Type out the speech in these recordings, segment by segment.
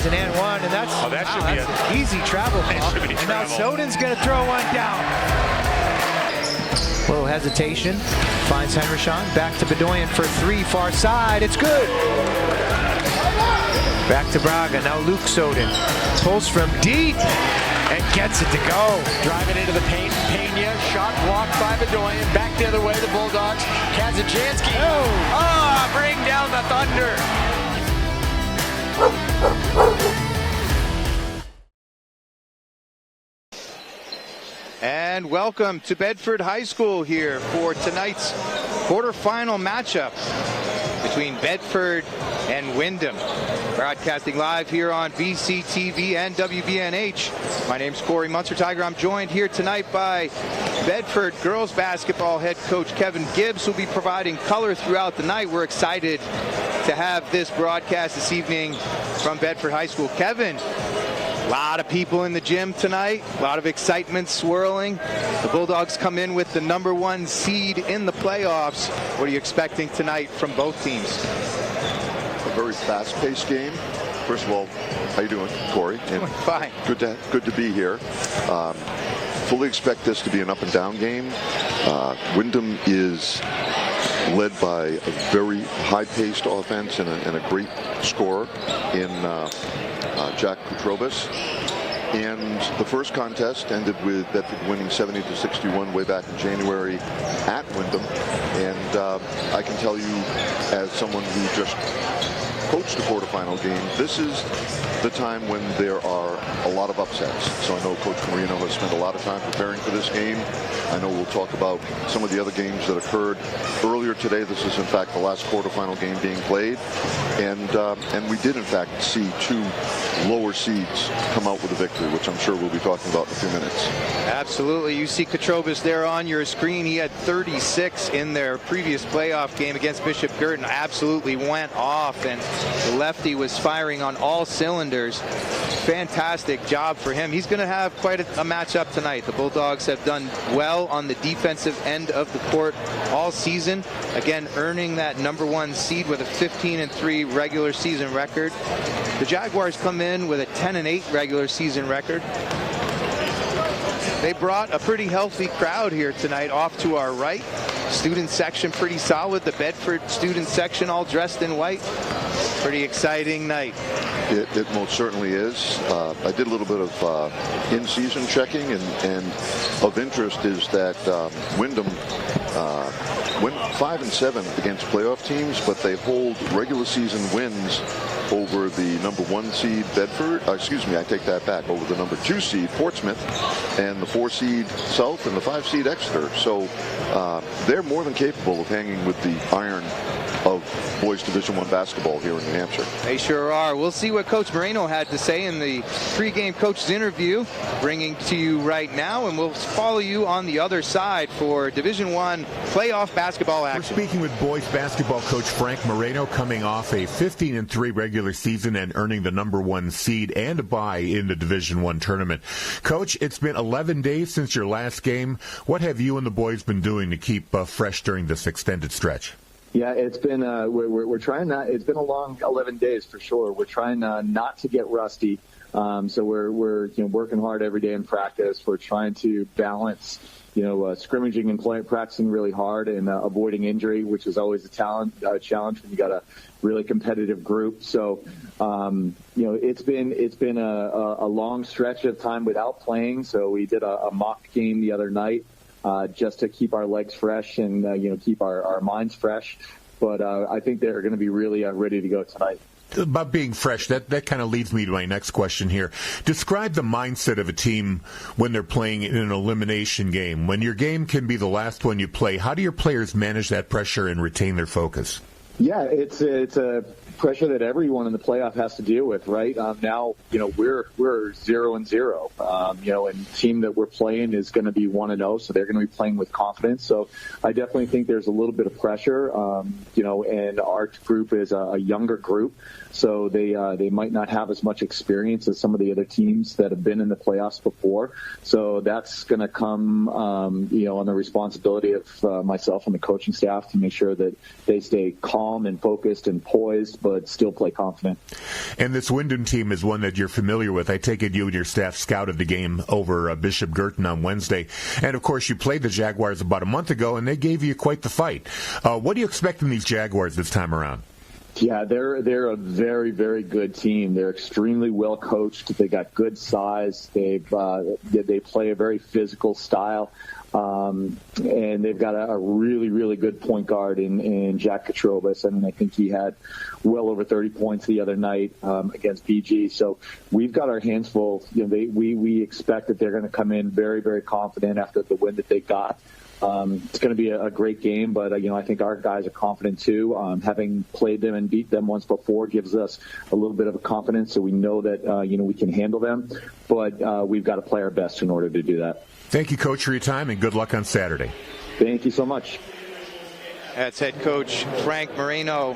an and one, and that's an easy travel call. And now Soden's going to throw one down. Little hesitation. Finds Henderson. Back to Bedoyan for three. Far side. It's good. Back to Braga. Now Luke Soden. Pulls from deep and gets it to go. Driving into the paint. Pena. Shot blocked by Bedoyan. Back the other way. The Bulldogs. Kazajanski. Bring down the Thunder. And welcome to Bedford High School here for tonight's quarterfinal matchup between Bedford and Windham. Broadcasting live here on BCTV and WBNH. My name's Corey Munster Tiger. I'm joined here tonight by Bedford girls basketball head coach Kevin Gibbs, who'll be providing color throughout the night. We're excited to have this broadcast this evening from Bedford High School. Kevin, a lot of people in the gym tonight, a lot of excitement swirling. The Bulldogs come in with the #1 seed in the playoffs. What are you expecting tonight from both teams? A very fast-paced game. First of all, how you doing, Corey? Fine. Good to be here. Fully expect this to be an up-and-down game. Windham is led by a very high-paced offense and a great scorer in Jack Petrobis. And the first contest ended with Bedford winning 70-61 way back in January at Windham. And I can tell you, as someone who just coached a quarterfinal game, this is the time when there are a lot of upsets. So I know Coach Marino has spent a lot of time preparing for this game. I know we'll talk about some of the other games that occurred earlier today. This is in fact the last quarterfinal game being played, and we did in fact see two lower seeds come out with a victory, which I'm sure we'll be talking about in a few minutes. Absolutely. You see Petrobis there on your screen. He had 36 in their previous playoff game against Bishop Girton. Absolutely went off, and the lefty was firing on all cylinders. Fantastic job for him. He's going to have quite a matchup tonight. The Bulldogs have done well on the defensive end of the court all season. Again, earning that #1 seed with a 15-3 regular season record. The Jaguars come in with a 10-8 regular season record. They brought a pretty healthy crowd here tonight off to our right. Student section pretty solid. The Bedford student section all dressed in white. Pretty exciting night. It most certainly is. I did a little bit of in-season checking, and of interest is that Windham went 5-7 against playoff teams, but they hold regular season wins over the #1 seed Bedford. Excuse me, I take that back. Over the #2 seed Portsmouth, and the 4 seed South, and the 5 seed Exeter. So they're more than capable of hanging with the iron of boys Division I basketball here in New Hampshire. They sure are. We'll see what Coach Moreno had to say in the pregame coach's interview, bringing to you right now, and we'll follow you on the other side for Division I playoff basketball action. We're speaking with boys basketball coach Frank Moreno, coming off a 15-3 regular season and earning the #1 seed and a bye in the Division I tournament. Coach, it's been 11 days since your last game. What have you and the boys been doing to keep fresh during this extended stretch? Yeah, it's been we're trying not. It's been a long 11 days for sure. We're trying not to get rusty. So we're working hard every day in practice. We're trying to balance scrimmaging and practicing really hard and avoiding injury, which is always a challenge when you got a really competitive group. So it's been a long stretch of time without playing. So we did a mock game the other night. Just to keep our legs fresh and, keep our minds fresh. But I think they're going to be really ready to go tonight. About being fresh, that kind of leads me to my next question here. Describe the mindset of a team when they're playing in an elimination game. When your game can be the last one you play, how do your players manage that pressure and retain their focus? Yeah, it's a pressure that everyone in the playoff has to deal with, right? Now, we're 0-0, and the team that we're playing is going to be 1-0, so they're going to be playing with confidence. So I definitely think there's a little bit of pressure, and our group is a younger group, so they might not have as much experience as some of the other teams that have been in the playoffs before. So that's going to come, on the responsibility of myself and the coaching staff to make sure that they stay calm calm and focused and poised, but still play confident. And this Windham team is one that you're familiar with. I take it you and your staff scouted the game over Bishop Girton on Wednesday. And, of course, you played the Jaguars about a month ago, and they gave you quite the fight. What do you expect from these Jaguars this time around? Yeah, they're a very, very good team. They're extremely well coached. They got good size. They play a very physical style. And they've got a really, really good point guard in Jack Katrobis. I mean, I think he had well over 30 points the other night against BG. So we've got our hands full. We expect that they're going to come in very, very confident after the win that they got. It's going to be a great game, but I think our guys are confident too. Having played them and beat them once before gives us a little bit of a confidence, so we know that we can handle them. But we've got to play our best in order to do that. Thank you, Coach, for your time, and good luck on Saturday. Thank you so much. That's head coach Frank Moreno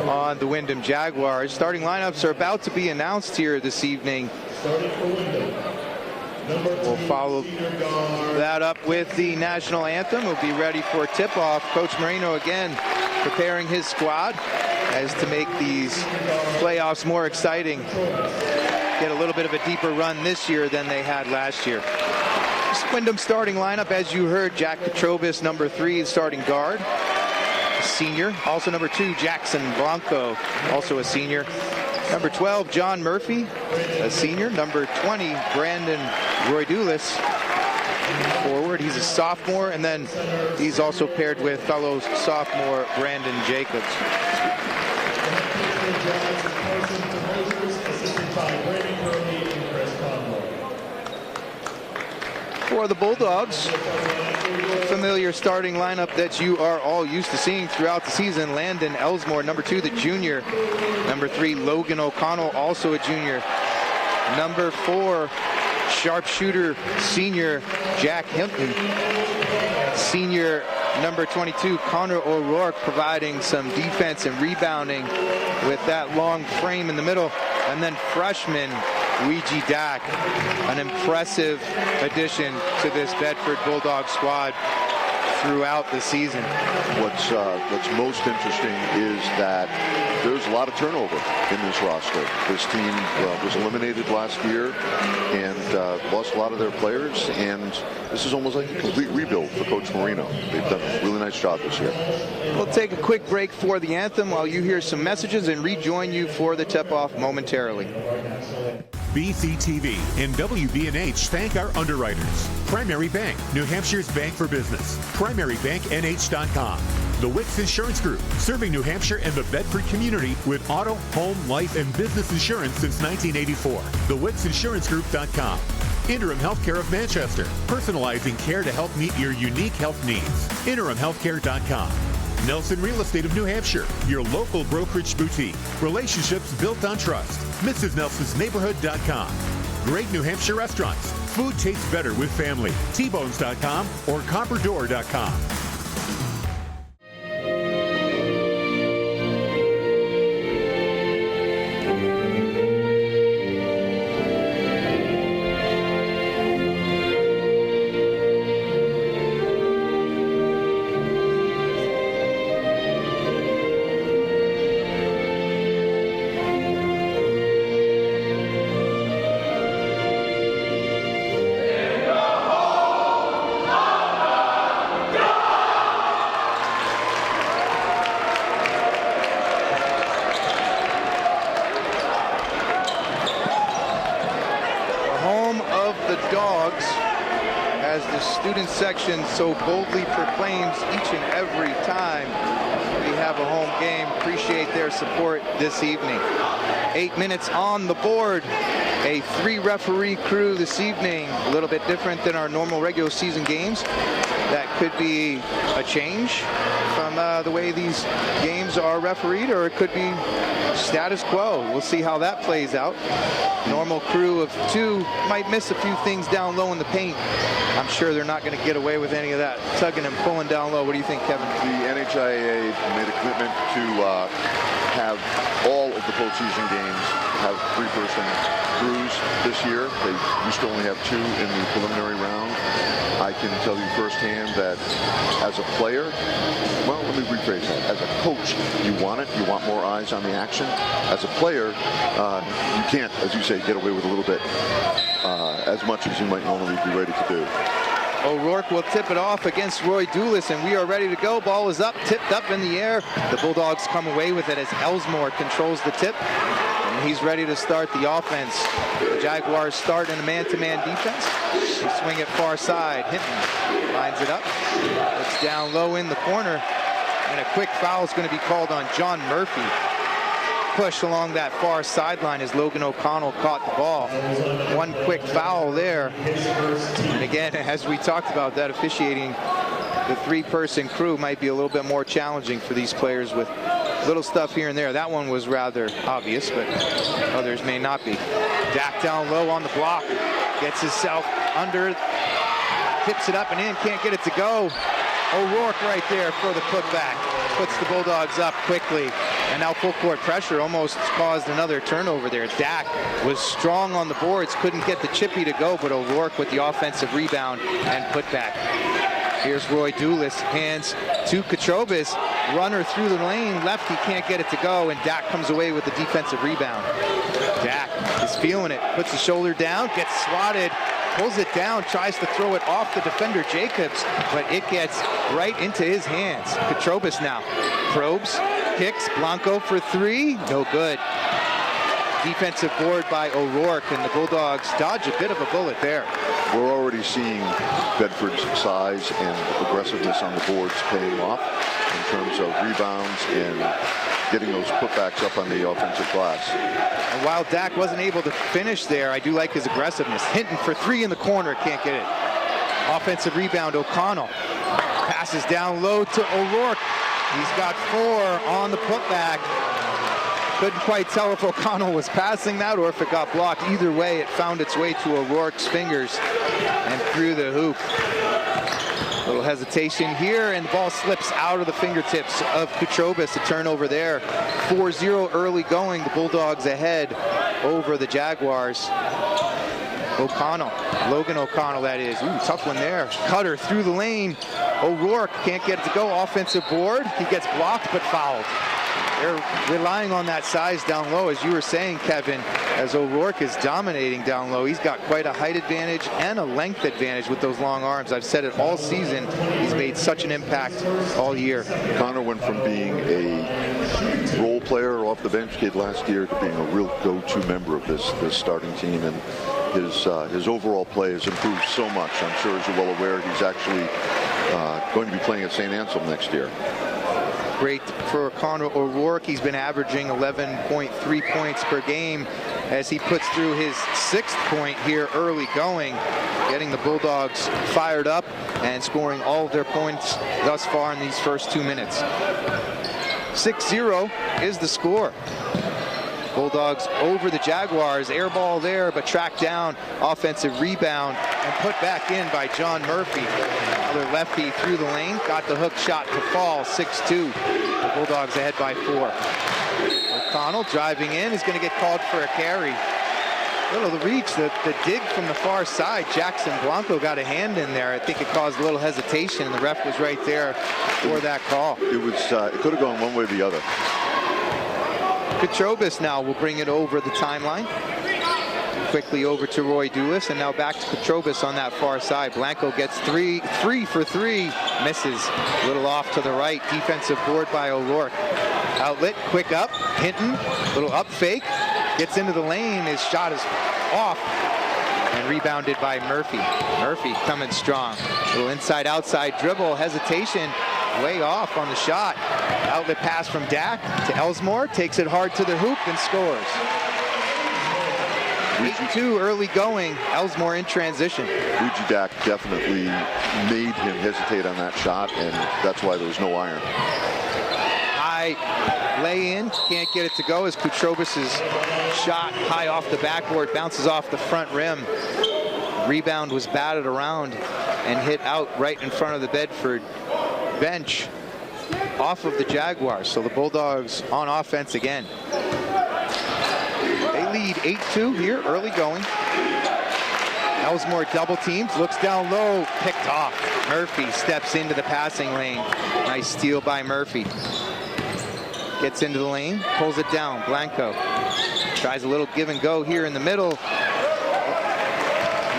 on the Windham Jaguars. Starting lineups are about to be announced here this evening. We'll follow that up with the national anthem. We'll be ready for tip-off. Coach Moreno again preparing his squad as to make these playoffs more exciting. Get a little bit of a deeper run this year than they had last year. Windham starting lineup, as you heard, Jack Katrobis, number 3, starting guard, senior. Also number 2, Jackson Blanco, also a senior. Number 12, John Murphy, a senior. Number 20, Brandon Roydulis, forward. He's a sophomore, and then he's also paired with fellow sophomore Brandon Jacobs. For the Bulldogs, familiar starting lineup that you are all used to seeing throughout the season. Landon Elsmore, number 2, the junior. Number 3, Logan O'Connell, also a junior. Number 4, sharpshooter senior Jack Hinton. Senior number 22, Connor O'Rourke, providing some defense and rebounding with that long frame in the middle. And then freshman Ouija Dak, an impressive addition to this Bedford Bulldog squad throughout the season. What's most interesting is that there's a lot of turnover in this roster. This team was eliminated last year and lost a lot of their players, and this is almost like a complete rebuild for Coach Marino. They've done a really nice job this year. We'll take a quick break for the anthem while you hear some messages and rejoin you for the tip-off momentarily. BCTV and WBNH thank our underwriters. Primary Bank, New Hampshire's bank for business. PrimaryBankNH.com. The Wicks Insurance Group, serving New Hampshire and the Bedford community with auto, home, life, and business insurance since 1984. TheWicksInsuranceGroup.com. Interim Healthcare of Manchester, personalizing care to help meet your unique health needs. InterimHealthcare.com. Nelson Real Estate of New Hampshire, your local brokerage boutique. Relationships built on trust. MrsNelson'sNeighborhood.com. Great New Hampshire restaurants. Food tastes better with family. Tbones.com or CopperDoor.com. Section so boldly proclaims each and every time we have a home game. Appreciate their support this evening. 8 minutes on the board. A 3-referee crew this evening. A little bit different than our normal regular season games. That could be a change from the way these games are refereed, or it could be status quo. We'll see how that plays out. Normal crew of 2 might miss a few things down low in the paint. I'm sure they're not going to get away with any of that tugging and pulling down low. What do you think, Kevin? The NHIAA made a commitment to have all of the postseason games have 3-person crews this year. They used to only have 2 in the preliminary round. I can tell you firsthand that as a player, well, let me rephrase that. As a coach, you you want it. You want more eyes on the action. As a player, you can't, as you say, get away with a little bit as much as you might normally be ready to do. O'Rourke will tip it off against Roy Dulis, and we are ready to go. Ball is up, tipped up in the air. The Bulldogs come away with it as Elsmore controls the tip, and he's ready to start the offense. The Jaguars start in a man-to-man defense. They swing it far side. Hinton lines it up. It's down low in the corner, and a quick foul is going to be called on John Murphy. Push along that far sideline as Logan O'Connell caught the ball. One quick foul there. And again, as we talked about, that officiating, the three-person crew might be a little bit more challenging for these players with little stuff here and there. That one was rather obvious, but others may not be. Dak down low on the block. Gets himself under. Tips it up and in. Can't get it to go. O'Rourke right there for the putback. Puts the Bulldogs up quickly. And now full court pressure almost caused another turnover there. Dak was strong on the boards, couldn't get the chippy to go, but O'Rourke with the offensive rebound and putback. Here's Roy Dulis, hands to Katrobis. Runner through the lane, lefty can't get it to go, and Dak comes away with the defensive rebound. Dak is feeling it, puts the shoulder down, gets swatted, pulls it down, tries to throw it off the defender Jacobs, but it gets right into his hands. Katrobis now probes, kicks, Blanco for three, no good. Defensive board by O'Rourke, and the Bulldogs dodge a bit of a bullet there. We're already seeing Bedford's size and aggressiveness on the boards paying off in terms of rebounds and getting those putbacks up on the offensive glass. And while Dak wasn't able to finish there, I do like his aggressiveness. Hinton for three in the corner, can't get it. Offensive rebound, O'Connell. Passes down low to O'Rourke. He's got four on the putback. Couldn't quite tell if O'Connell was passing that or if it got blocked. Either way, it found its way to O'Rourke's fingers and through the hoop. A little hesitation here, and the ball slips out of the fingertips of Katrobis. A turnover there. 4-0 early going. The Bulldogs ahead over the Jaguars. O'Connell, Logan O'Connell that is. Ooh, tough one there. Cutter through the lane. O'Rourke can't get it to go. Offensive board. He gets blocked but fouled. They're relying on that size down low, as you were saying, Kevin, as O'Rourke is dominating down low. He's got quite a height advantage and a length advantage with those long arms. I've said it all season. He's made such an impact all year. Connor went from being a role player off the bench kid last year to being a real go-to member of this starting team, and his overall play has improved so much. I'm sure, as you're well aware, he's actually going to be playing at St. Anselm next year. Great for Connor O'Rourke. He's been averaging 11.3 points per game as he puts through his 6th point here early going, getting the Bulldogs fired up and scoring all of their points thus far in these first 2 minutes. 6-0 is the score. Bulldogs over the Jaguars. Air ball there, but tracked down. Offensive rebound and put back in by John Murphy. Another lefty through the lane. Got the hook shot to fall. 6-2. The Bulldogs ahead by 4. O'Connell driving in is going to get called for a carry. Little the reach, the dig from the far side. Jackson Blanco got a hand in there. I think it caused a little hesitation, and the ref was right there for that call. It could have gone one way or the other. Katrobis now will bring it over the timeline. Quickly over to Roy Dulis, and now back to Katrobis on that far side. Blanco gets three for three, misses. A little off to the right. Defensive board by O'Rourke. Outlet, quick up. Hinton, little up fake. Gets into the lane. His shot is off and rebounded by Murphy. Murphy coming strong. Little inside-outside dribble, hesitation. Way off on the shot. Outlet pass from Dak to Elsmore. Takes it hard to the hoop and scores. 8-2 early going. Elsmore in transition. Luigi Dak definitely made him hesitate on that shot, and that's why there was no iron. High lay in. Can't get it to go as Katrobis' shot high off the backboard. Bounces off the front rim. Rebound was batted around and hit out right in front of the Bedford bench off of the Jaguars. So the Bulldogs on offense again. They lead 8-2 here early going. Elsmore double teams, looks down low, picked off. Murphy steps into the passing lane. Nice steal by Murphy. gets into the lane, pulls it down. Blanco tries a little give and go here in the middle.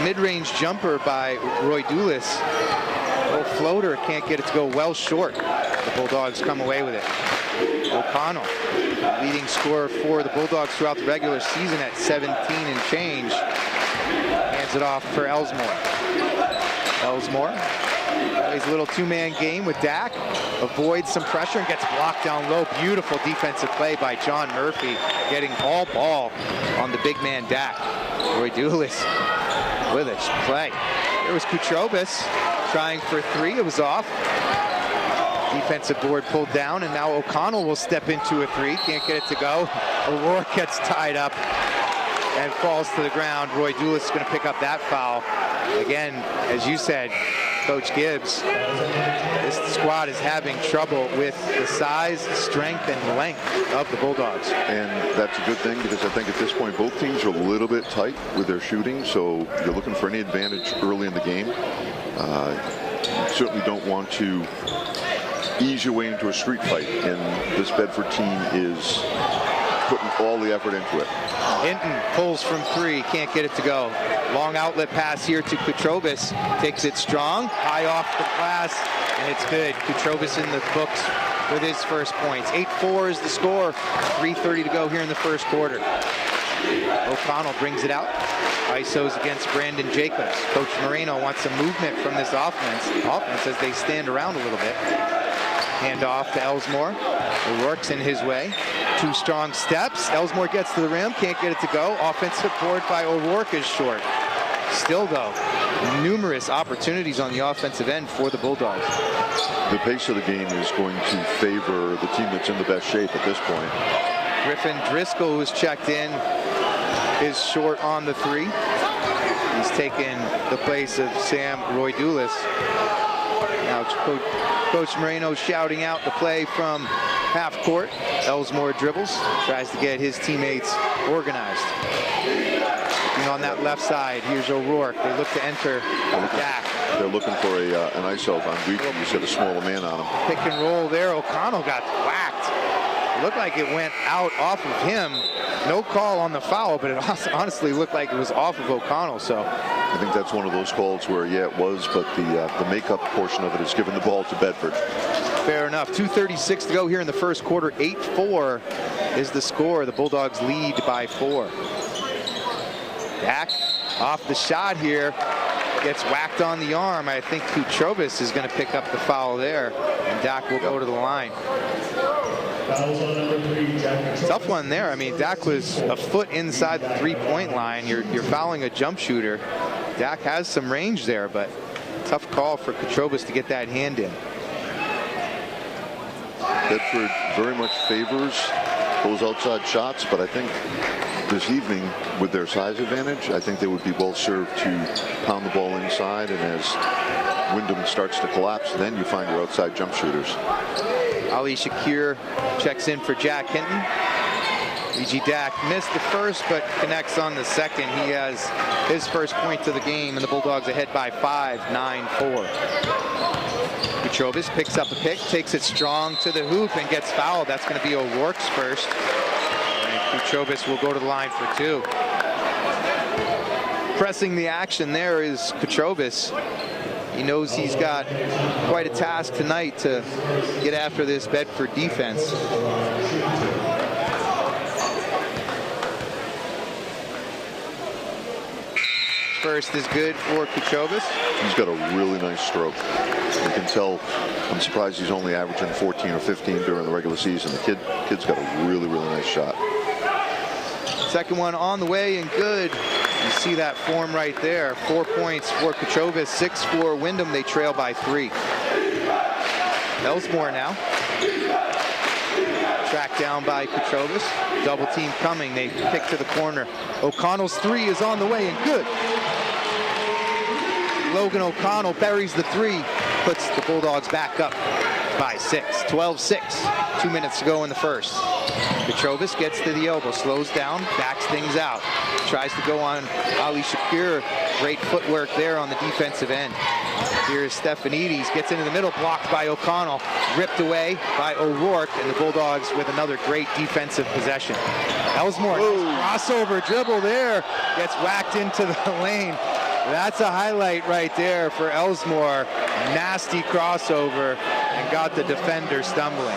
Mid-range jumper by Roy Dulis. Little floater, can't get it to go well short. The Bulldogs come away with it. O'Connell, leading scorer for the Bulldogs throughout the regular season at 17 and change, hands it off for Elsmore. Elsmore plays a little two-man game with Dak, avoids some pressure and gets blocked down low. Beautiful defensive play by John Murphy, getting all ball on the big man Dak. Roy Dulis with it. Play. There was Kutrobis trying for three. It was off. Defensive board pulled down, and now O'Connell will step into a three. Can't get it to go. O'Rourke gets tied up and falls to the ground. Roy Dulis is going to pick up that foul. Again, as you said, Coach Gibbs, this squad is having trouble with the size, strength, and length of the Bulldogs. And that's a good thing, because I think at this point both teams are a little bit tight with their shooting, so you're looking for any advantage early in the game. You certainly don't want to ease your way into a street fight, and this Bedford team is putting all the effort into it. Hinton pulls from three, can't get it to go. Long outlet pass here to Kutrobis, takes it strong, high off the glass, and it's good. Kutrobis in the books with his first points. 8-4 is the score, 3:30 to go here in the first quarter. O'Connell brings it out. ISOs against Brandon Jacobs. Coach Moreno wants some movement from this offense as they stand around a little bit. Hand off to Elsmore. O'Rourke's in his way. Two strong steps. Elsmore gets to the rim, can't get it to go. Offensive board by O'Rourke is short. Still, though, numerous opportunities on the offensive end for the Bulldogs. The pace of the game is going to favor the team that's in the best shape at this point. Griffin Driscoll, who was checked in, is short on the three. He's taken the place of Sam Roy Dulis. Now Coach Moreno shouting out the play from half court. Elsmore dribbles, tries to get his teammates organized. Looking on that left side, here's O'Rourke. They look to enter Dak. They're looking for an ISO on Weekly. You said a smaller man on him. Pick and roll there. O'Connell got whacked. It looked like it went out off of him. No call on the foul, but it honestly looked like it was off of O'Connell. So I think that's one of those calls where, yeah, it was, but the makeup portion of it is giving the ball to Bedford. Fair enough. 2:36 to go here in the first quarter. 8-4 is the score. The Bulldogs lead by 4. Dak off the shot here. Gets whacked on the arm. I think Kutrobis is going to pick up the foul there, and Dak will go to the line. Tough one there. I mean, Dak was a foot inside the three-point line. You're fouling a jump shooter. Dak has some range there, but tough call for Kutrobis to get that hand in. Bedford very much favors those outside shots, but I think this evening, with their size advantage, I think they would be well served to pound the ball inside, and as Windham starts to collapse, then you find your outside jump shooters. Ali Shakir checks in for Jack Hinton. E.G. Dak missed the first, but connects on the second. He has his first point of the game, and the Bulldogs ahead by 5, 9-4. Kutrobis picks up a pick, takes it strong to the hoop, and gets fouled. That's going to be O'Rourke's first. And Kutrobis will go to the line for 2. Pressing the action there is Kutrobis. He knows he's got quite a task tonight to get after this Bedford defense. First is good for Kutrobis. He's got a really nice stroke. You can tell, I'm surprised he's only averaging 14 or 15 during the regular season. The kid's got a really, really nice shot. Second one on the way and good. You see that form right there. 4 points for Kutrobis, 6 for Windham. They trail by 3. Elsmore now. Tracked down by Kutrobis. Double team coming. They kick to the corner. O'Connell's 3 is on the way and good. Logan O'Connell buries the 3. Puts the Bulldogs back up by 6. 12-6. 2 minutes to go in the first. Kutrobis gets to the elbow, slows down, backs things out. Tries to go on Ali Shakir. Great footwork there on the defensive end. Here's Stephanides, gets into the middle, blocked by O'Connell, ripped away by O'Rourke, and the Bulldogs with another great defensive possession. Ellsmore, crossover dribble there, gets whacked into the lane. That's a highlight right there for Ellsmore. Nasty crossover and got the defender stumbling.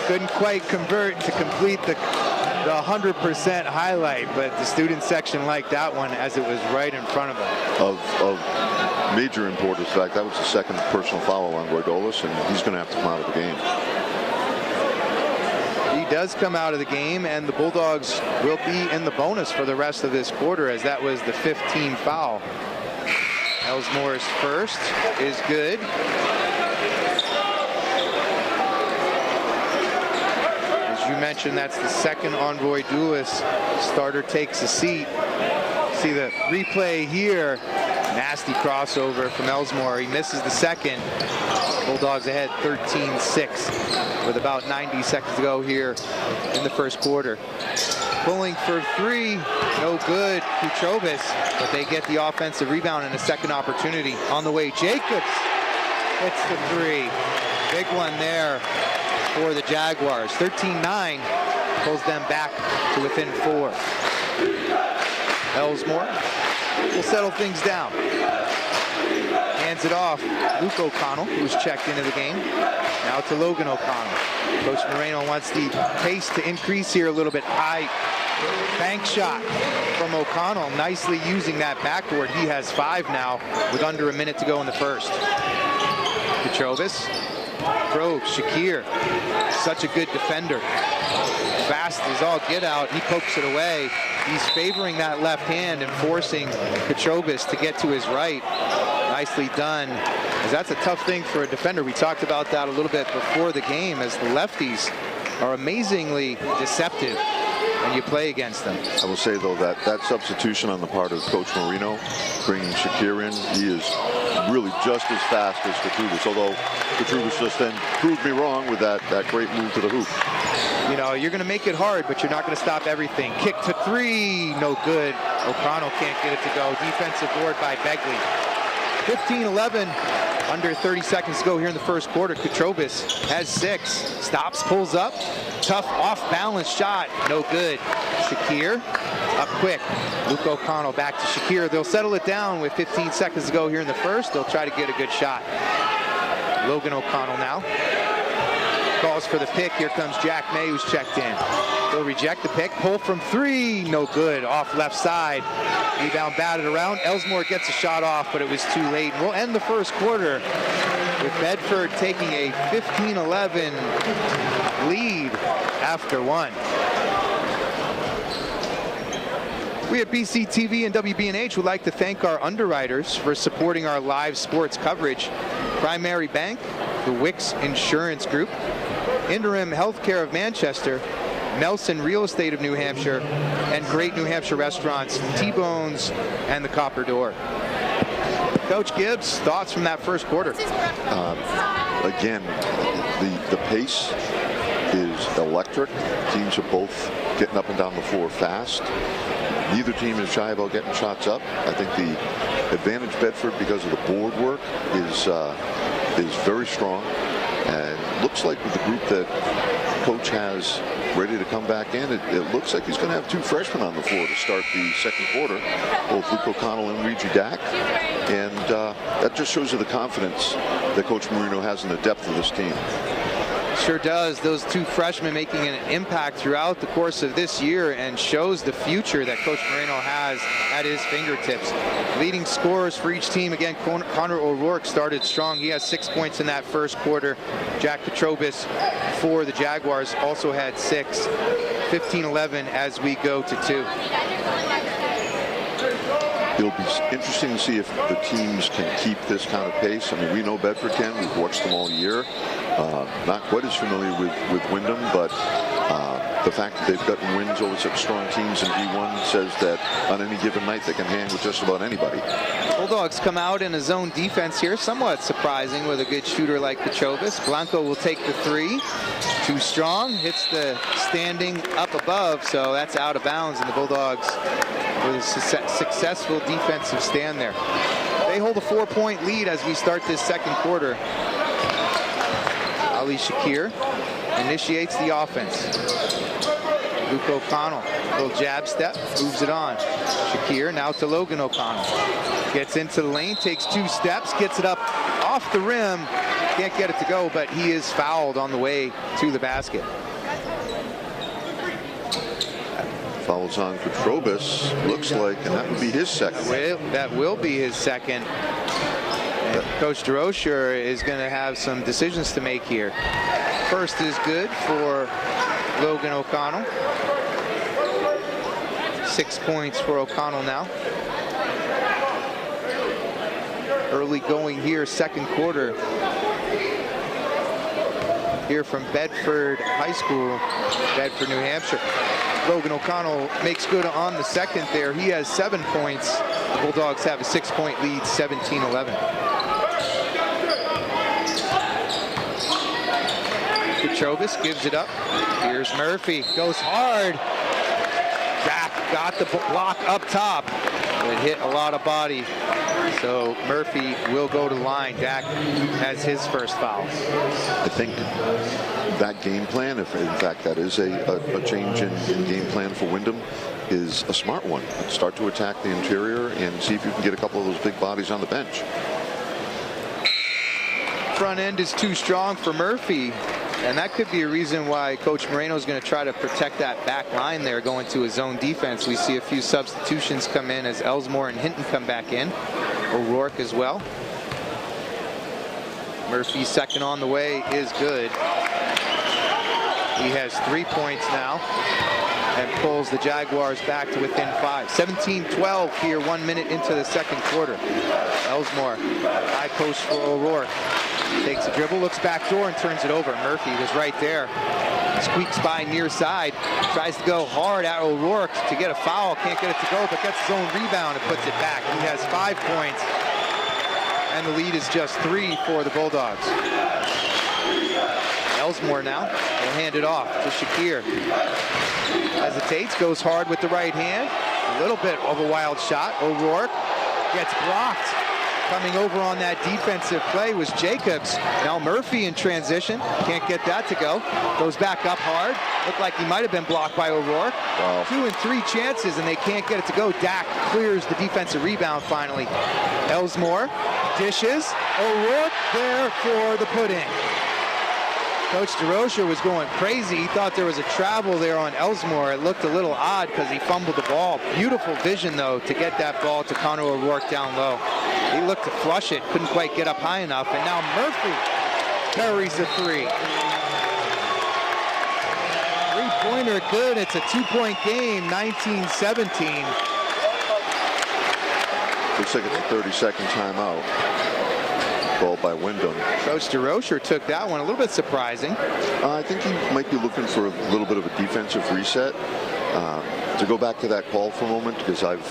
Couldn't quite convert to complete the 100% highlight, but the student section liked that one as it was right in front of them. Of major importance, in fact, that was the second personal foul on Roydolis, and he's going to have to come out of the game. He does come out of the game, and the Bulldogs will be in the bonus for the rest of this quarter, as that was the 15th foul. Ellsmore's first is good. As you mentioned, that's the second on Roydolis. Starter takes a seat. See the replay here. Nasty crossover from Ellsmore. He misses the second. Bulldogs ahead 13-6 with about 90 seconds to go here in the first quarter. Pulling for three, no good. Kutrovis, but they get the offensive rebound and a second opportunity on the way. Jacobs hits the three. Big one there for the Jaguars. 13-9 pulls them back to within 4. Ellsmore will settle things down. Hands it off. Luke O'Connell, who's checked into the game. Now to Logan O'Connell. Coach Moreno wants the pace to increase here a little bit. High bank shot from O'Connell. Nicely using that backboard. He has 5 now with under a minute to go in the first. Petrovis probes Shakir. Such a good defender. Fast as all get out. He pokes it away. He's favoring that left hand and forcing Petrovis to get to his right. Nicely done, as that's a tough thing for a defender. We talked about that a little bit before the game, as the lefties are amazingly deceptive when you play against them. I will say, though, that substitution on the part of Coach Marino, bringing Shakir in, he is really just as fast as Petrovis, although Petrovis just then proved me wrong with that great move to the hoop. You know, you're going to make it hard, but you're not going to stop everything. Kick to three, no good. O'Connell can't get it to go. Defensive board by Begley. 15-11, under 30 seconds to go here in the first quarter. Kutrovis has 6, stops, pulls up, tough off-balance shot, no good. Shakir up quick. Luke O'Connell back to Shakir. They'll settle it down with 15 seconds to go here in the first. They'll try to get a good shot. Logan O'Connell now calls for the pick. Here comes Jack May, who's checked in. They'll reject the pick. Pull from 3, no good. Off left side. Rebound batted around. Ellsmore gets a shot off, but it was too late. We'll end the first quarter with Bedford taking a 15-11 lead after 1. We at BCTV and WBNH would like to thank our underwriters for supporting our live sports coverage. Primary Bank, the Wicks Insurance Group, Interim Healthcare of Manchester, Nelson Real Estate of New Hampshire, and great New Hampshire restaurants, T-Bones and the Copper Door. Coach Gibbs, thoughts from that first quarter? Again, the pace is electric. Teams are both getting up and down the floor fast. Neither team is shy about getting shots up. I think the advantage Bedford, because of the board work, is very strong. And looks like with the group that Coach has ready to come back in, it looks like he's going to have 2 freshmen on the floor to start the second quarter, both Luke O'Connell and Luigi Dack. And that just shows you the confidence that Coach Marino has in the depth of this team. Sure does. Those 2 freshmen making an impact throughout the course of this year, and shows the future that Coach Moreno has at his fingertips. Leading scorers for each team, again, Connor O'Rourke started strong. He has 6 points in that first quarter. Jack Petrobis for the Jaguars also had 6. 15-11 as we go to 2. It'll be interesting to see if the teams can keep this kind of pace. I mean, we know Bedford can. We've watched them all year. Not quite as familiar with Windham, but the fact that they've gotten wins over such strong teams in D1 says that on any given night they can hang with just about anybody. Bulldogs come out in a zone defense here, somewhat surprising with a good shooter like Petrovis. Blanco will take the 3. Too strong, hits the standing up above, so that's out of bounds, and the Bulldogs with a successful defensive stand there. They hold a 4-point lead as we start this second quarter. Ali Shakir initiates the offense. Luke O'Connell, little jab step, moves it on. Shakir now to Logan O'Connell. Gets into the lane, takes 2 steps, gets it up off the rim. Can't get it to go, but he is fouled on the way to the basket. Fouls on Petrobis, looks like, and that would be his second. That will be his second. And Coach DeRocher is going to have some decisions to make here. First is good for Logan O'Connell. 6 points for O'Connell now. Early going here, second quarter. Here from Bedford High School, Bedford, New Hampshire. Logan O'Connell makes good on the second there. He has 7 points. The Bulldogs have a 6-point lead, 17-11. Petrobis gives it up. Here's Murphy, goes hard. Zach got the block up top. It hit a lot of body. So Murphy will go to the line. Dak has his first foul. I think that game plan, if in fact that is a change in game plan for Windham, is a smart one. Start to attack the interior and see if you can get a couple of those big bodies on the bench. Front end is too strong for Murphy. And that could be a reason why Coach Moreno is going to try to protect that back line there, going to his zone defense. We see a few substitutions come in as Elsmore and Hinton come back in. O'Rourke as well. Murphy's second on the way is good. He has 3 points now and pulls the Jaguars back to within 5. 17-12 here, 1 minute into the second quarter. Elsmore, high post for O'Rourke. Takes a dribble, looks back door and turns it over. Murphy was right there. Squeaks by near side. Tries to go hard at O'Rourke to get a foul. Can't get it to go, but gets his own rebound and puts it back. He has 5 points. And the lead is just 3 for the Bulldogs. Elsmore now will hand it off to Shakir. Hesitates, goes hard with the right hand. A little bit of a wild shot. O'Rourke gets blocked. Coming over on that defensive play was Jacobs. Now Murphy in transition. Can't get that to go. Goes back up hard. Looked like he might have been blocked by O'Rourke. Wow. 2 and 3 chances, and they can't get it to go. Dak clears the defensive rebound finally. Elsmore dishes. O'Rourke there for the put-in. Coach DeRocher was going crazy. He thought there was a travel there on Elsmore. It looked a little odd because he fumbled the ball. Beautiful vision, though, to get that ball to Connor O'Rourke down low. He looked to flush it, couldn't quite get up high enough, and now Murphy carries the 3. Three-pointer good. It's a 2-point game, 19-17. Looks like it's a 30-second timeout. Called by Windham. Coach DeRocher took that one. A little bit surprising. I think he might be looking for a little bit of a defensive reset. To go back to that call for a moment, because I've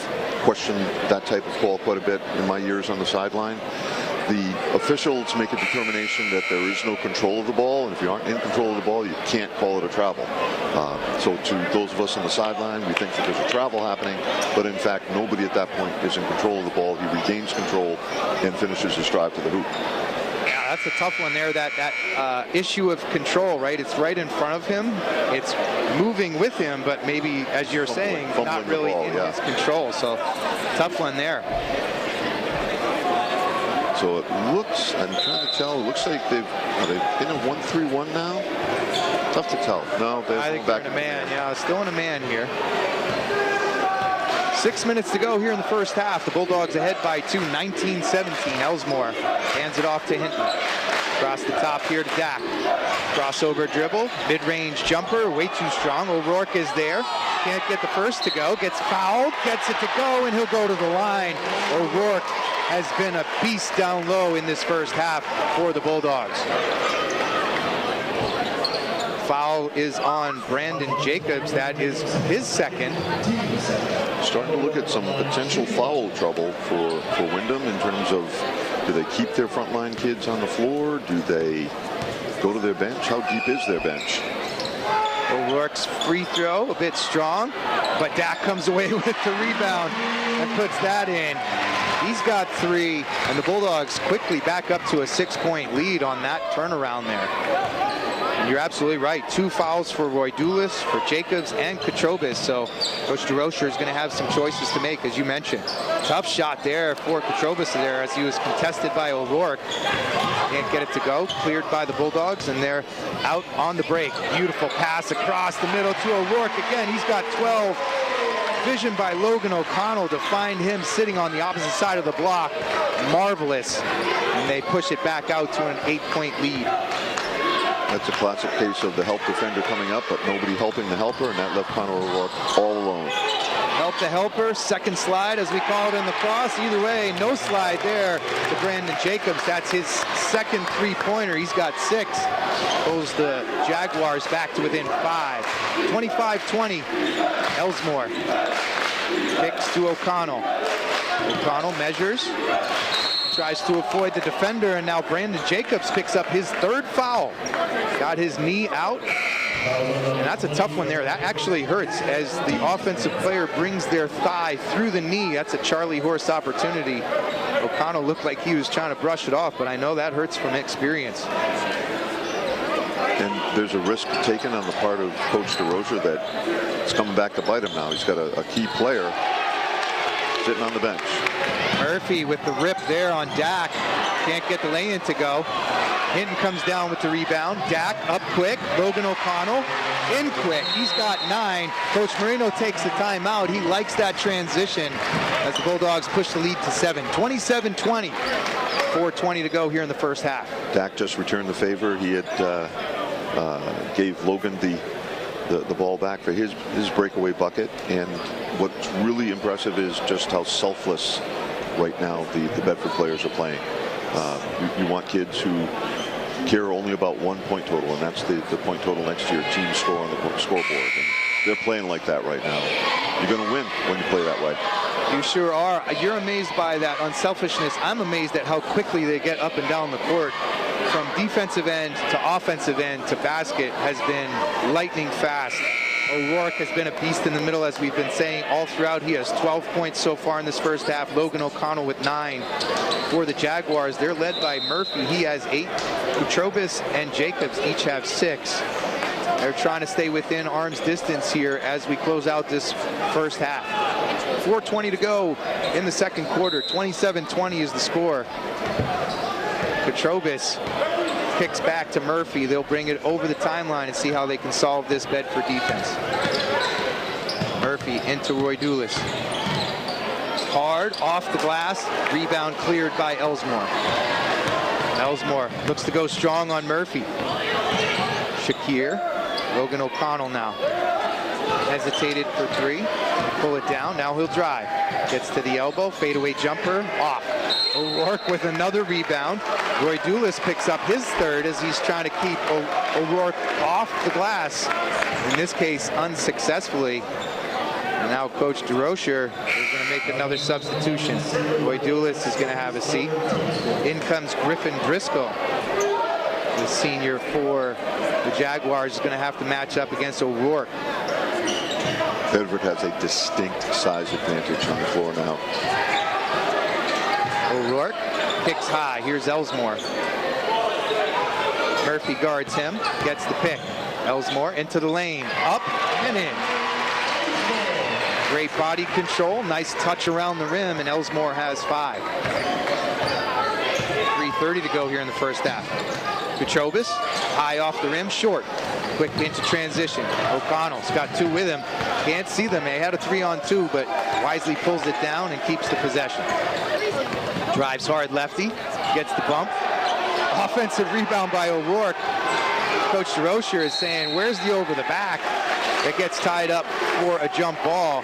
questioned that type of call quite a bit in my years on the sideline. The officials make a determination that there is no control of the ball, and if you aren't in control of the ball, you can't call it a travel. So to those of us on the sideline, we think that there's a travel happening, but in fact, nobody at that point is in control of the ball. He regains control and finishes his drive to the hoop. Yeah, that's a tough one there, that issue of control, right? It's right in front of him. It's moving with him, but maybe, as you're saying, not really in his control. So tough one there. So it looks, I'm trying to tell, it looks like they've been a 1-3-1 now? Tough to tell. No, I think they're in a man. Yeah, still in a man here. 6 minutes to go here in the first half. The Bulldogs ahead by 2, 19-17. Elsmore hands it off to Hinton. Across the top here to Dak. Crossover dribble, mid-range jumper, way too strong. O'Rourke is there. Can't get the first to go. Gets fouled, gets it to go, and he'll go to the line. O'Rourke has been a beast down low in this first half for the Bulldogs. Foul is on Brandon Jacobs. That is his second. Starting to look at some potential foul trouble for Windham in terms of, do they keep their frontline kids on the floor? Do they go to their bench? How deep is their bench? O'Rourke's free throw, a bit strong, but Dak comes away with the rebound and puts that in. He's got 3, and the Bulldogs quickly back up to a 6-point lead on that turnaround there. And you're absolutely right. 2 fouls for Roy Dulis, for Jacobs, and Katrobis. So Coach DeRocher is going to have some choices to make, as you mentioned. Tough shot there for Katrobis there as he was contested by O'Rourke. Can't get it to go. Cleared by the Bulldogs, and they're out on the break. Beautiful pass across the middle to O'Rourke. Again, he's got 12. Vision by Logan O'Connell to find him sitting on the opposite side of the block. Marvelous. And they push it back out to an 8-point lead. That's a classic case of the help defender coming up, but nobody helping the helper, and that left Connor O'Rourke all alone. Help the helper, second slide, as we call it in the cross. Either way, no slide there to Brandon Jacobs. That's his second 3-pointer. He's got 6. Pulls the Jaguars back to within 5. 25-20. Elsmore kicks to O'Connell. O'Connell measures, tries to avoid the defender, and now Brandon Jacobs picks up his 3rd foul. Got his knee out. And that's a tough one there. That actually hurts as the offensive player brings their thigh through the knee. That's a Charlie Horse opportunity. O'Connell looked like he was trying to brush it off, but I know that hurts from experience. And there's a risk taken on the part of Coach DeRocher that it's coming back to bite him now. He's got a key player sitting on the bench. Murphy with the rip there on Dak. Can't get the lay-in to go. Hinton comes down with the rebound. Dak up quick. Logan O'Connell in quick. He's got 9. Coach Marino takes the timeout. He likes that transition as the Bulldogs push the lead to 7. 27-20. 4:20 to go here in the first half. Dak just returned the favor. He had gave Logan the ball back for his breakaway bucket. And what's really impressive is just how selfless right now the Bedford players are playing. You want kids who care only about 1 point total, and that's the point total next to your team score on the scoreboard. And they're playing like that right now. You're going to win when you play that way. You sure are. You're amazed by that unselfishness. I'm amazed at how quickly they get up and down the court. From defensive end to offensive end to basket has been lightning fast. O'Rourke has been a beast in the middle, as we've been saying all throughout. He has 12 points so far in this first half. Logan O'Connell with 9 for the Jaguars. They're led by Murphy. He has 8. Utrobis and Jacobs each have 6. They're trying to stay within arm's distance here as we close out this first half. 4:20 to go in the second quarter. 27-20 is the score. Utrobis kicks back to Murphy. They'll bring it over the timeline and see how they can solve this Bedford defense. Murphy into Roy Dulis. Hard off the glass. Rebound cleared by Elsmore. Elsmore looks to go strong on Murphy. Shakir. Logan O'Connell now. Hesitated for 3. Pull it down. Now he'll drive. Gets to the elbow. Fadeaway jumper. Off. O'Rourke with another rebound. Roy Dulis picks up his 3rd as he's trying to keep O'Rourke off the glass. In this case, unsuccessfully. And now Coach DeRocher is going to make another substitution. Roy Dulis is going to have a seat. In comes Griffin Driscoll. The senior for the Jaguars is going to have to match up against O'Rourke. Bedford has a distinct size advantage on the floor now. O'Rourke kicks high. Here's Elsmore. Murphy guards him, gets the pick. Elsmore into the lane, up and in. Great body control, nice touch around the rim, and Elsmore has 5. 3:30 to go here in the first half. Katrobis, high off the rim, short. Quick into transition. O'Connell's got 2 with him. Can't see them. They had a 3-on-2, but wisely pulls it down and keeps the possession. Drives hard lefty, gets the bump. Offensive rebound by O'Rourke. Coach DeRocher is saying, where's the over the back? It gets tied up for a jump ball.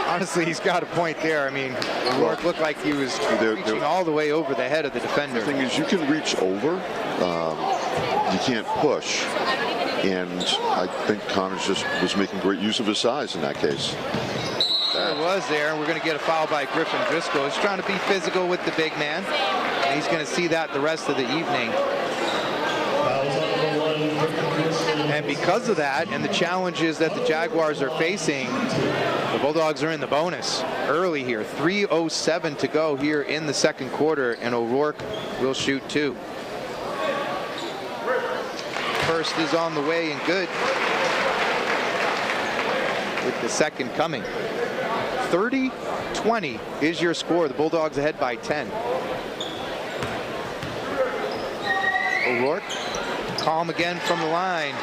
Honestly, he's got a point there. I mean, O'Rourke looked like he was reaching all the way over the head of the defender. The thing is, you can reach over. You can't push. And I think Connors just was making great use of his size in that case. It was there, and we're going to get a foul by Griffin Driscoll. He's trying to be physical with the big man, and he's going to see that the rest of the evening. And because of that and the challenges that the Jaguars are facing, the Bulldogs are in the bonus early here. 3:07 to go here in the second quarter, and O'Rourke will shoot 2. First is on the way and good, with the second coming. 30-20 is your score. The Bulldogs ahead by 10. O'Rourke, calm again from the line,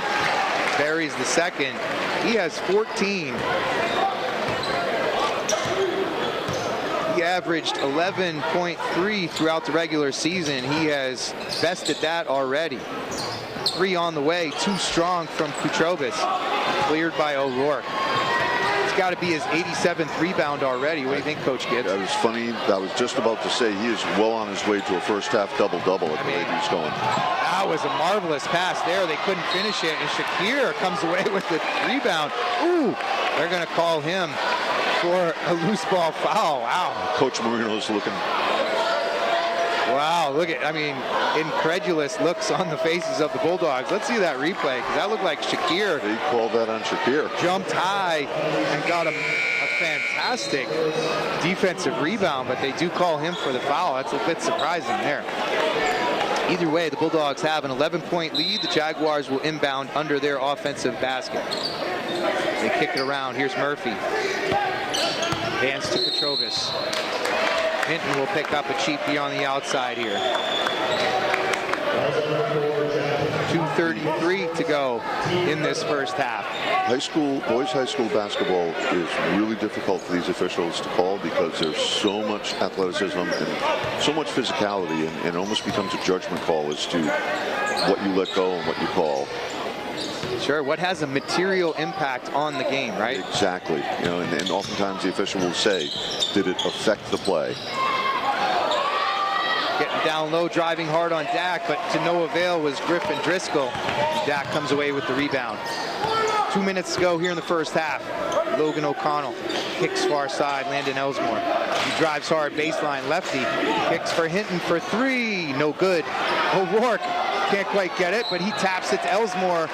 buries the second. He has 14. He averaged 11.3 throughout the regular season. He has bested that already. 3 on the way, too strong from Kutrobis, cleared by O'Rourke. It's got to be his 87th rebound already. What do you think, Coach Gibbs? That was funny. I was just about to say he is well on his way to a first half double-double at the rate he's going. That was a marvelous pass there. They couldn't finish it, and Shakir comes away with the rebound. Ooh, they're going to call him for a loose ball foul. Wow. Coach Marino's looking. Wow, look at, I mean, incredulous looks on the faces of the Bulldogs. Let's see that replay, because that looked like Shakir. They called that on Shakir. Jumped high and got a fantastic defensive rebound, but they do call him for the foul. That's a bit surprising there. Either way, the Bulldogs have an 11-point lead. The Jaguars will inbound under their offensive basket. They kick it around. Here's Murphy. Hands to Petrovis. Hinton will pick up a cheapie on the outside here. 2:33 to go in this first half. Boys high school basketball is really difficult for these officials to call because there's so much athleticism and so much physicality, and it almost becomes a judgment call as to what you let go and what you call. Sure, what has a material impact on the game, right? Exactly. You know, and oftentimes the official will say, did it affect the play? Getting down low, driving hard on Dak, but to no avail was Griffin Driscoll. Dak comes away with the rebound. 2 minutes to go here in the first half. Logan O'Connell kicks far side, Landon Ellsmore. He drives hard, baseline lefty. Kicks for Hinton for 3, no good. O'Rourke can't quite get it, but he taps it to Ellsmore.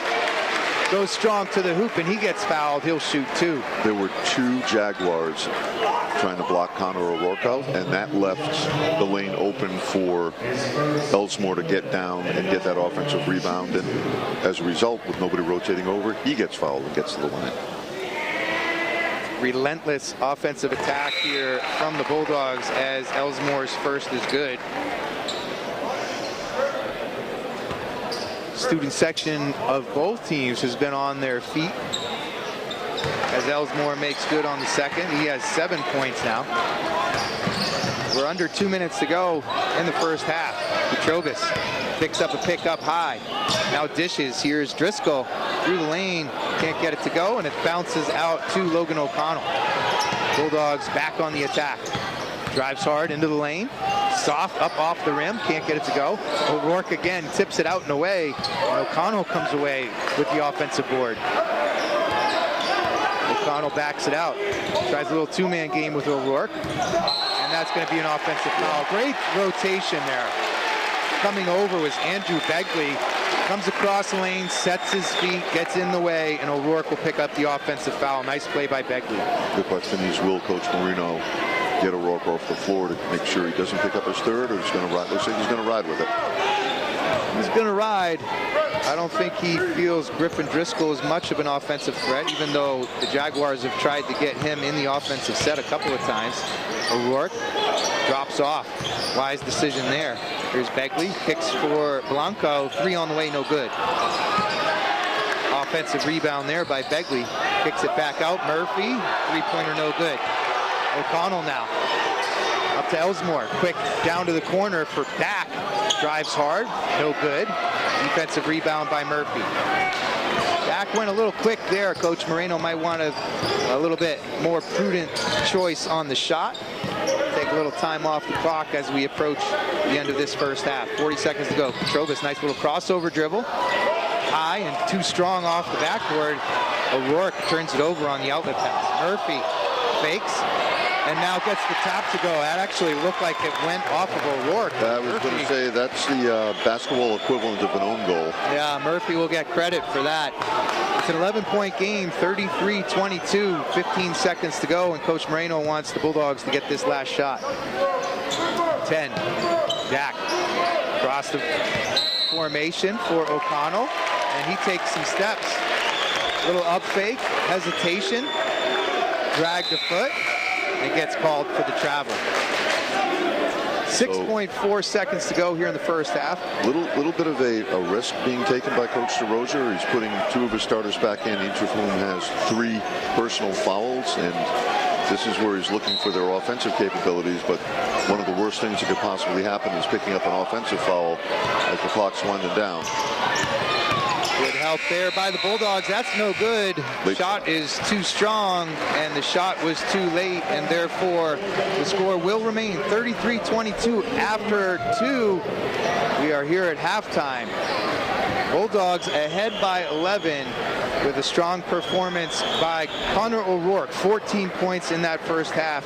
Goes strong to the hoop, and he gets fouled. He'll shoot 2. There were 2 Jaguars trying to block Connor O'Rourke out, and that left the lane open for Ellsmore to get down and get that offensive rebound. And as a result, with nobody rotating over, he gets fouled and gets to the line. Relentless offensive attack here from the Bulldogs as Ellsmore's first is good. Student section of both teams has been on their feet as Ellsmore makes good on the second. He has 7 points now. We're under 2 minutes to go in the first half. Petrovis picks up a pick up high. Now dishes. Here's Driscoll through the lane. Can't get it to go, and it bounces out to Logan O'Connell. Bulldogs back on the attack. Drives hard into the lane. Soft up off the rim. Can't get it to go. O'Rourke again tips it out and away. And O'Connell comes away with the offensive board. O'Connell backs it out. Tries a little 2-man game with O'Rourke. And that's going to be an offensive foul. Great rotation there. Coming over was Andrew Begley. Comes across the lane, sets his feet, gets in the way, and O'Rourke will pick up the offensive foul. Nice play by Begley. The question is, will Coach Marino get O'Rourke off the floor to make sure he doesn't pick up his third, or he's going to ride? Looks like he's going to ride with it. He's going to ride. I don't think he feels Griffin Driscoll is much of an offensive threat, even though the Jaguars have tried to get him in the offensive set a couple of times. O'Rourke drops off. Wise decision there. Here's Begley. Kicks for Blanco. 3 on the way, no good. Offensive rebound there by Begley. Kicks it back out. Murphy. 3-pointer, no good. O'Connell now. Up to Ellsmore. Quick down to the corner for Dak. Drives hard. No good. Defensive rebound by Murphy. Dak went a little quick there. Coach Moreno might want a little bit more prudent choice on the shot. Take a little time off the clock as we approach the end of this first half. 40 seconds to go. Petrovis, nice little crossover dribble. High and too strong off the backboard. O'Rourke turns it over on the outlet pass. Murphy fakes. and now gets the tap to go. That actually looked like it went off of O'Rourke. I was going to say that's the basketball equivalent of an own goal. Yeah, Murphy will get credit for that. It's an 11-point game, 33-22, 15 seconds to go, and Coach Moreno wants the Bulldogs to get this last shot. 10, Jack, across the formation for O'Connell, and he takes some steps. Little up fake, hesitation, dragged a foot, and gets called for the travel. 6.4 seconds to go here in the first half. Little bit of a risk being taken by Coach DeRozier. He's putting two of his starters back in, each of whom has 3 personal fouls, and this is where he's looking for their offensive capabilities. But one of the worst things that could possibly happen is picking up an offensive foul as the clock's winding down. Good help there by the Bulldogs. That's no good. The shot is too strong, and the shot was too late, and therefore the score will remain 33-22 after 2. We are here at halftime. Bulldogs ahead by 11 with a strong performance by Connor O'Rourke. 14 points in that first half.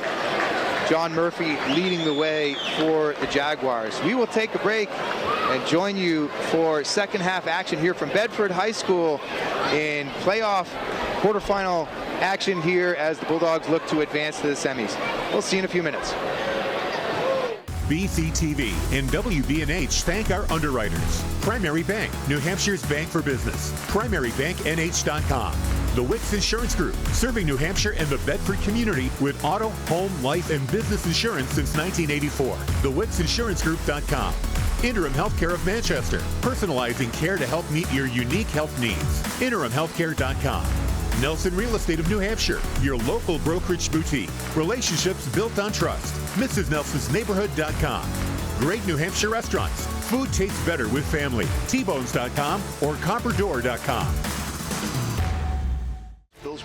John Murphy leading the way for the Jaguars. We will take a break and join you for second half action here from Bedford High School in playoff quarterfinal action here as the Bulldogs look to advance to the semis. We'll see you in a few minutes. BCTV and WBNH thank our underwriters. Primary Bank, New Hampshire's bank for business. PrimaryBankNH.com. The Wicks Insurance Group, serving New Hampshire and the Bedford community with auto, home, life, and business insurance since 1984. TheWicksInsuranceGroup.com. Interim Healthcare of Manchester, personalizing care to help meet your unique health needs. InterimHealthcare.com. Nelson Real Estate of New Hampshire, your local brokerage boutique. Relationships built on trust. MrsNelsonsNeighborhood.com. Great New Hampshire restaurants. Food tastes better with family. Tbones.com or Copperdoor.com.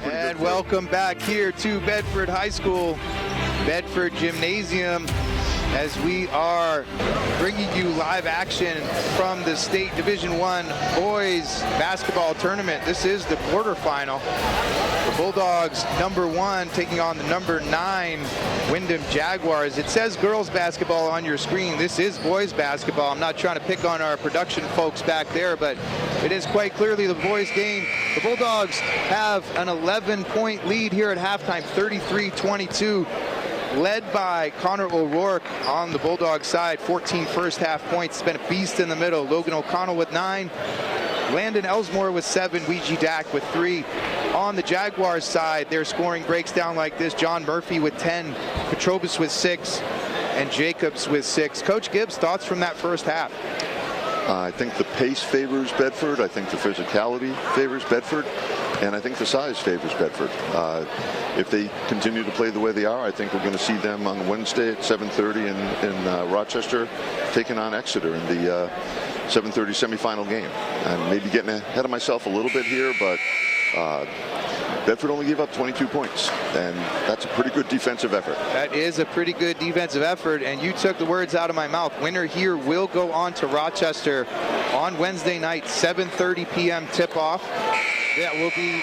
And welcome back here to Bedford High School, Bedford Gymnasium, as we are bringing you live action from the State Division I Boys Basketball Tournament. This is the quarterfinal. The Bulldogs, number 1, taking on the number 9 Windham Jaguars. It says girls basketball on your screen. This is boys basketball. I'm not trying to pick on our production folks back there, but it is quite clearly the boys game. The Bulldogs have an 11-point lead here at halftime, 33-22. Led by Connor O'Rourke on the Bulldogs side, 14 first half points. It's been a beast in the middle. Logan O'Connell with 9. Landon Elsmore with 7. Ouija Dak with 3. On the Jaguars side, their scoring breaks down like this. John Murphy with 10. Petrobus with 6. And Jacobs with 6. Coach Gibbs, thoughts from that first half? I think the pace favors Bedford. I think the physicality favors Bedford. And I think the size favors Bedford. If they continue to play the way they are, I think we're going to see them on Wednesday at 7:30 in Rochester, taking on Exeter in the 7:30 semifinal game. I'm maybe getting ahead of myself a little bit here, but Bedford only gave up 22 points, and that's a pretty good defensive effort. That is a pretty good defensive effort, and you took the words out of my mouth. Winner here will go on to Rochester on Wednesday night, 7:30 p.m. tip-off. That will be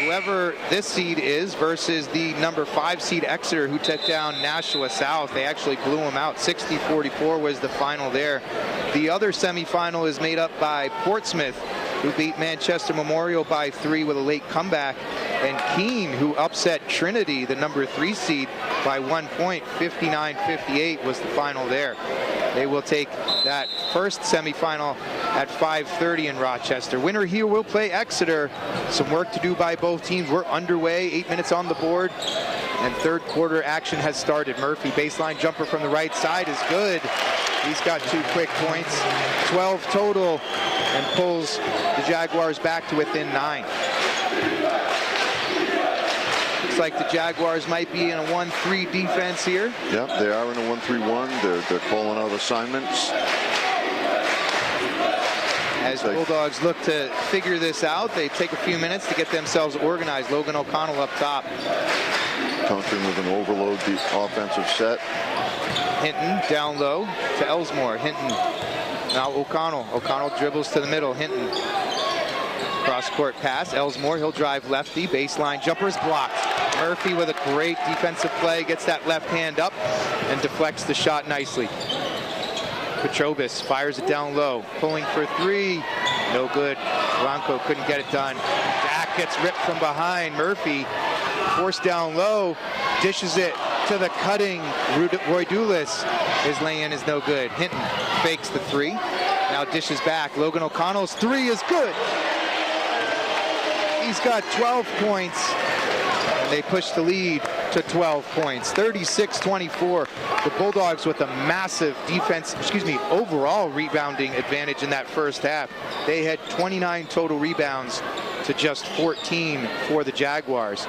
whoever this seed is versus the number 5 seed Exeter, who took down Nashua South. They actually blew them out. 60-44 was the final there. The other semifinal is made up by Portsmouth, who beat Manchester Memorial by 3 with a late comeback, and Keene, who upset Trinity, the number 3 seed, by 1 point. 59-58 was the final there. They will take that first semifinal at 5:30 in Rochester. Winner here will play Exeter. Some work to do by both teams. We're underway, 8 minutes on the board, and third quarter action has started. Murphy, baseline jumper from the right side is good. He's got 2 quick points, 12 total, and pulls the Jaguars back to within 9. Looks like the Jaguars might be in a 1-3 defense here. Yep, they are in a 1-3-1. They're calling out assignments. As Bulldogs look to figure this out, they take a few minutes to get themselves organized. Logan O'Connell up top. Countering with an overload offensive set. Hinton down low to Elsmore. Hinton. Now O'Connell. O'Connell dribbles to the middle. Hinton. Cross-court pass, Elsmore, he'll drive lefty, baseline jumper is blocked. Murphy with a great defensive play, gets that left hand up and deflects the shot nicely. Petrobis fires it down low, pulling for three, no good. Blanco couldn't get it done. Dak gets ripped from behind. Murphy forced down low, dishes it to the cutting Roy Dulis. His lay-in is no good. Hinton fakes the three, now dishes back. Logan O'Connell's three is good. He's got 12 points. They push the lead to 12 points, 36-24. The Bulldogs with a massive overall rebounding advantage in that first half. They had 29 total rebounds to just 14 for the Jaguars.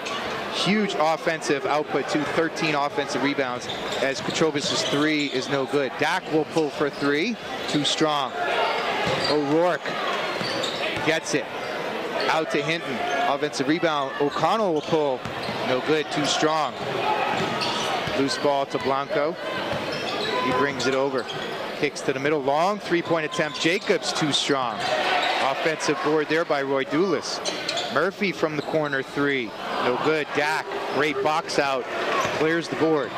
Huge offensive output to 13 offensive rebounds, as Petrobis' three is no good. Dak will pull for three, too strong. O'Rourke gets it. Out to Hinton, offensive rebound. O'Connell will pull, no good, too strong. Loose ball to Blanco. He brings it over. Kicks to the middle, long three-point attempt. Jacobs too strong. Offensive board there by Roy Dulis. Murphy from the corner three, no good. Dak, great box out, clears the board.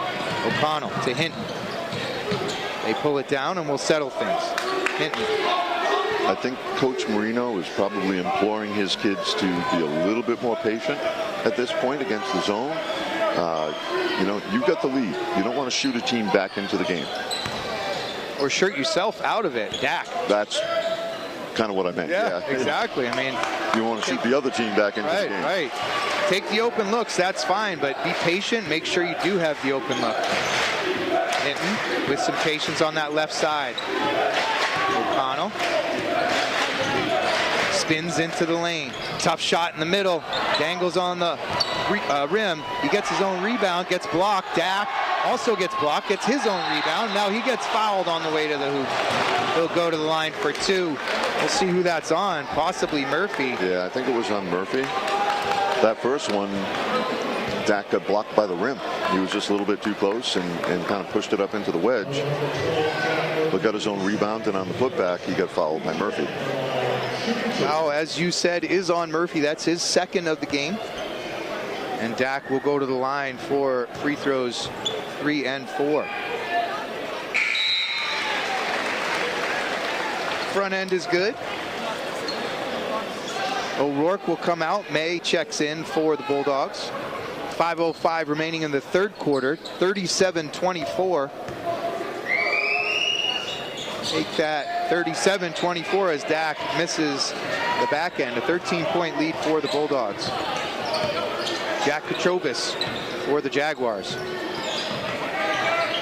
O'Connell to Hinton. They pull it down and will settle things. Hinton. I think Coach Marino is probably imploring his kids to be a little bit more patient at this point against the zone. You know, you've got the lead. You don't want to shoot a team back into the game. Or shirt yourself out of it, Dak. That's kind of what I meant. Yeah, exactly. I mean, you want to shoot the other team back into the game. Right. Take the open looks, that's fine, but be patient. Make sure you do have the open look. Hinton with some patience on that left side. O'Connell spins into the lane. Tough shot in the middle. Dangles on the rim. He gets his own rebound, gets blocked. Dak also gets blocked, gets his own rebound. Now he gets fouled on the way to the hoop. He'll go to the line for two. We'll see who that's on. Possibly Murphy. Yeah, I think it was on Murphy. That first one, Dak got blocked by the rim. He was just a little bit too close and kind of pushed it up into the wedge. But got his own rebound, and on the putback, he got fouled by Murphy. Now, as you said, is on Murphy. That's his second of the game. And Dak will go to the line for free throws 3 and 4. Front end is good. O'Rourke will come out. May checks in for the Bulldogs. 5:05 remaining in the third quarter. 37-24. Take that 37-24 as Dak misses the back end. A 13-point lead for the Bulldogs. Jack Petrobis for the Jaguars.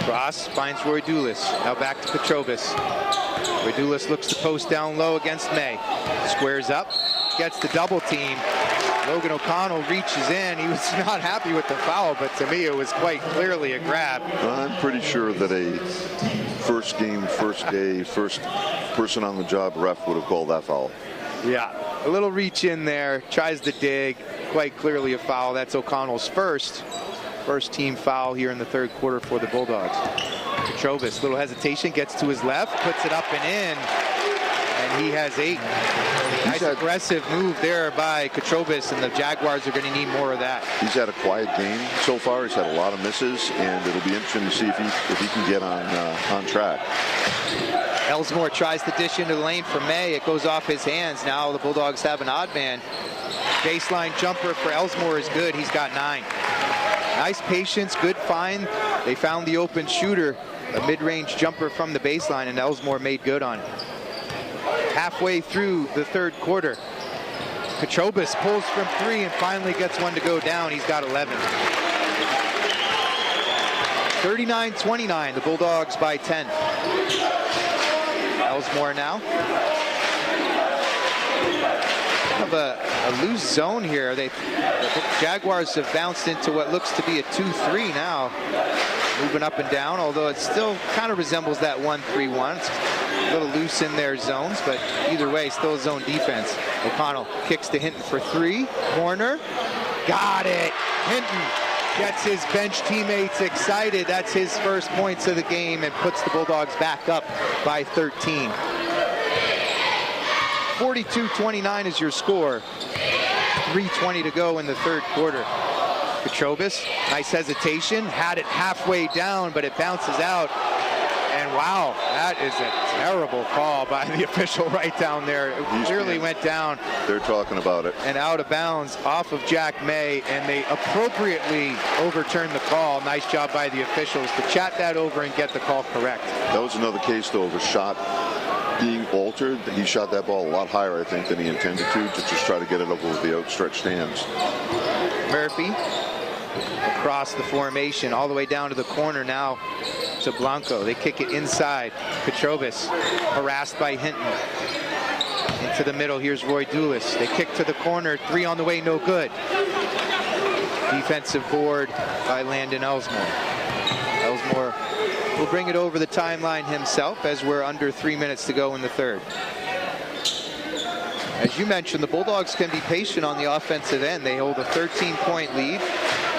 Cross finds Roy Dulis. Now back to Petrobis. Roy Dulis looks to post down low against May. Squares up, gets the double team. Logan O'Connell reaches in. He was not happy with the foul, but to me it was quite clearly a grab. I'm pretty sure that a first game, first day, first person on the job ref would have called that foul. Yeah, a little reach in there, tries to dig, quite clearly a foul. That's O'Connell's first team foul here in the third quarter for the Bulldogs. Petrobis, little hesitation, gets to his left, puts it up and in, and he has 8. Nice aggressive move there by Petrobis, and the Jaguars are going to need more of that. He's had a quiet game so far. He's had a lot of misses, and it'll be interesting to see if he can get on track. Elsmore tries to dish into the lane for May. It goes off his hands. Now the Bulldogs have an odd man. Baseline jumper for Elsmore is good. He's got 9. Nice patience, good find. They found the open shooter, a mid-range jumper from the baseline, and Elsmore made good on it. Halfway through the third quarter, Petrobis pulls from 3 and finally gets one to go down. He's got 11. 39-29, the Bulldogs by 10. Elsmore now. Have a loose zone here. The Jaguars have bounced into what looks to be a 2-3 now. Moving up and down, although it still kind of resembles that 1-3-1. It's a little loose in their zones, but either way, still zone defense. O'Connell kicks to Hinton for 3. Corner. Got it. Hinton gets his bench teammates excited. That's his first points of the game and puts the Bulldogs back up by 13. 42-29 is your score. 3:20 to go in the third quarter. Petrobis, nice hesitation, had it halfway down, but it bounces out. And wow, that is a terrible call by the official right down there. It clearly went down. They're talking about it. And out of bounds off of Jack May, and they appropriately overturned the call. Nice job by the officials to chat that over and get the call correct. That was another case, though, of a shot being altered. He shot that ball a lot higher, I think, than he intended to just try to get it over with the outstretched hands. Murphy across the formation all the way down to the corner now to Blanco. They kick it inside. Petrobis harassed by Hinton. Into the middle, here's Roy Dulis. They kick to the corner, 3 on the way, no good. Defensive board by Landon Elsmore. Elsmore will bring it over the timeline himself as we're under 3 minutes to go in the third. As you mentioned, the Bulldogs can be patient on the offensive end. They hold a 13-point lead.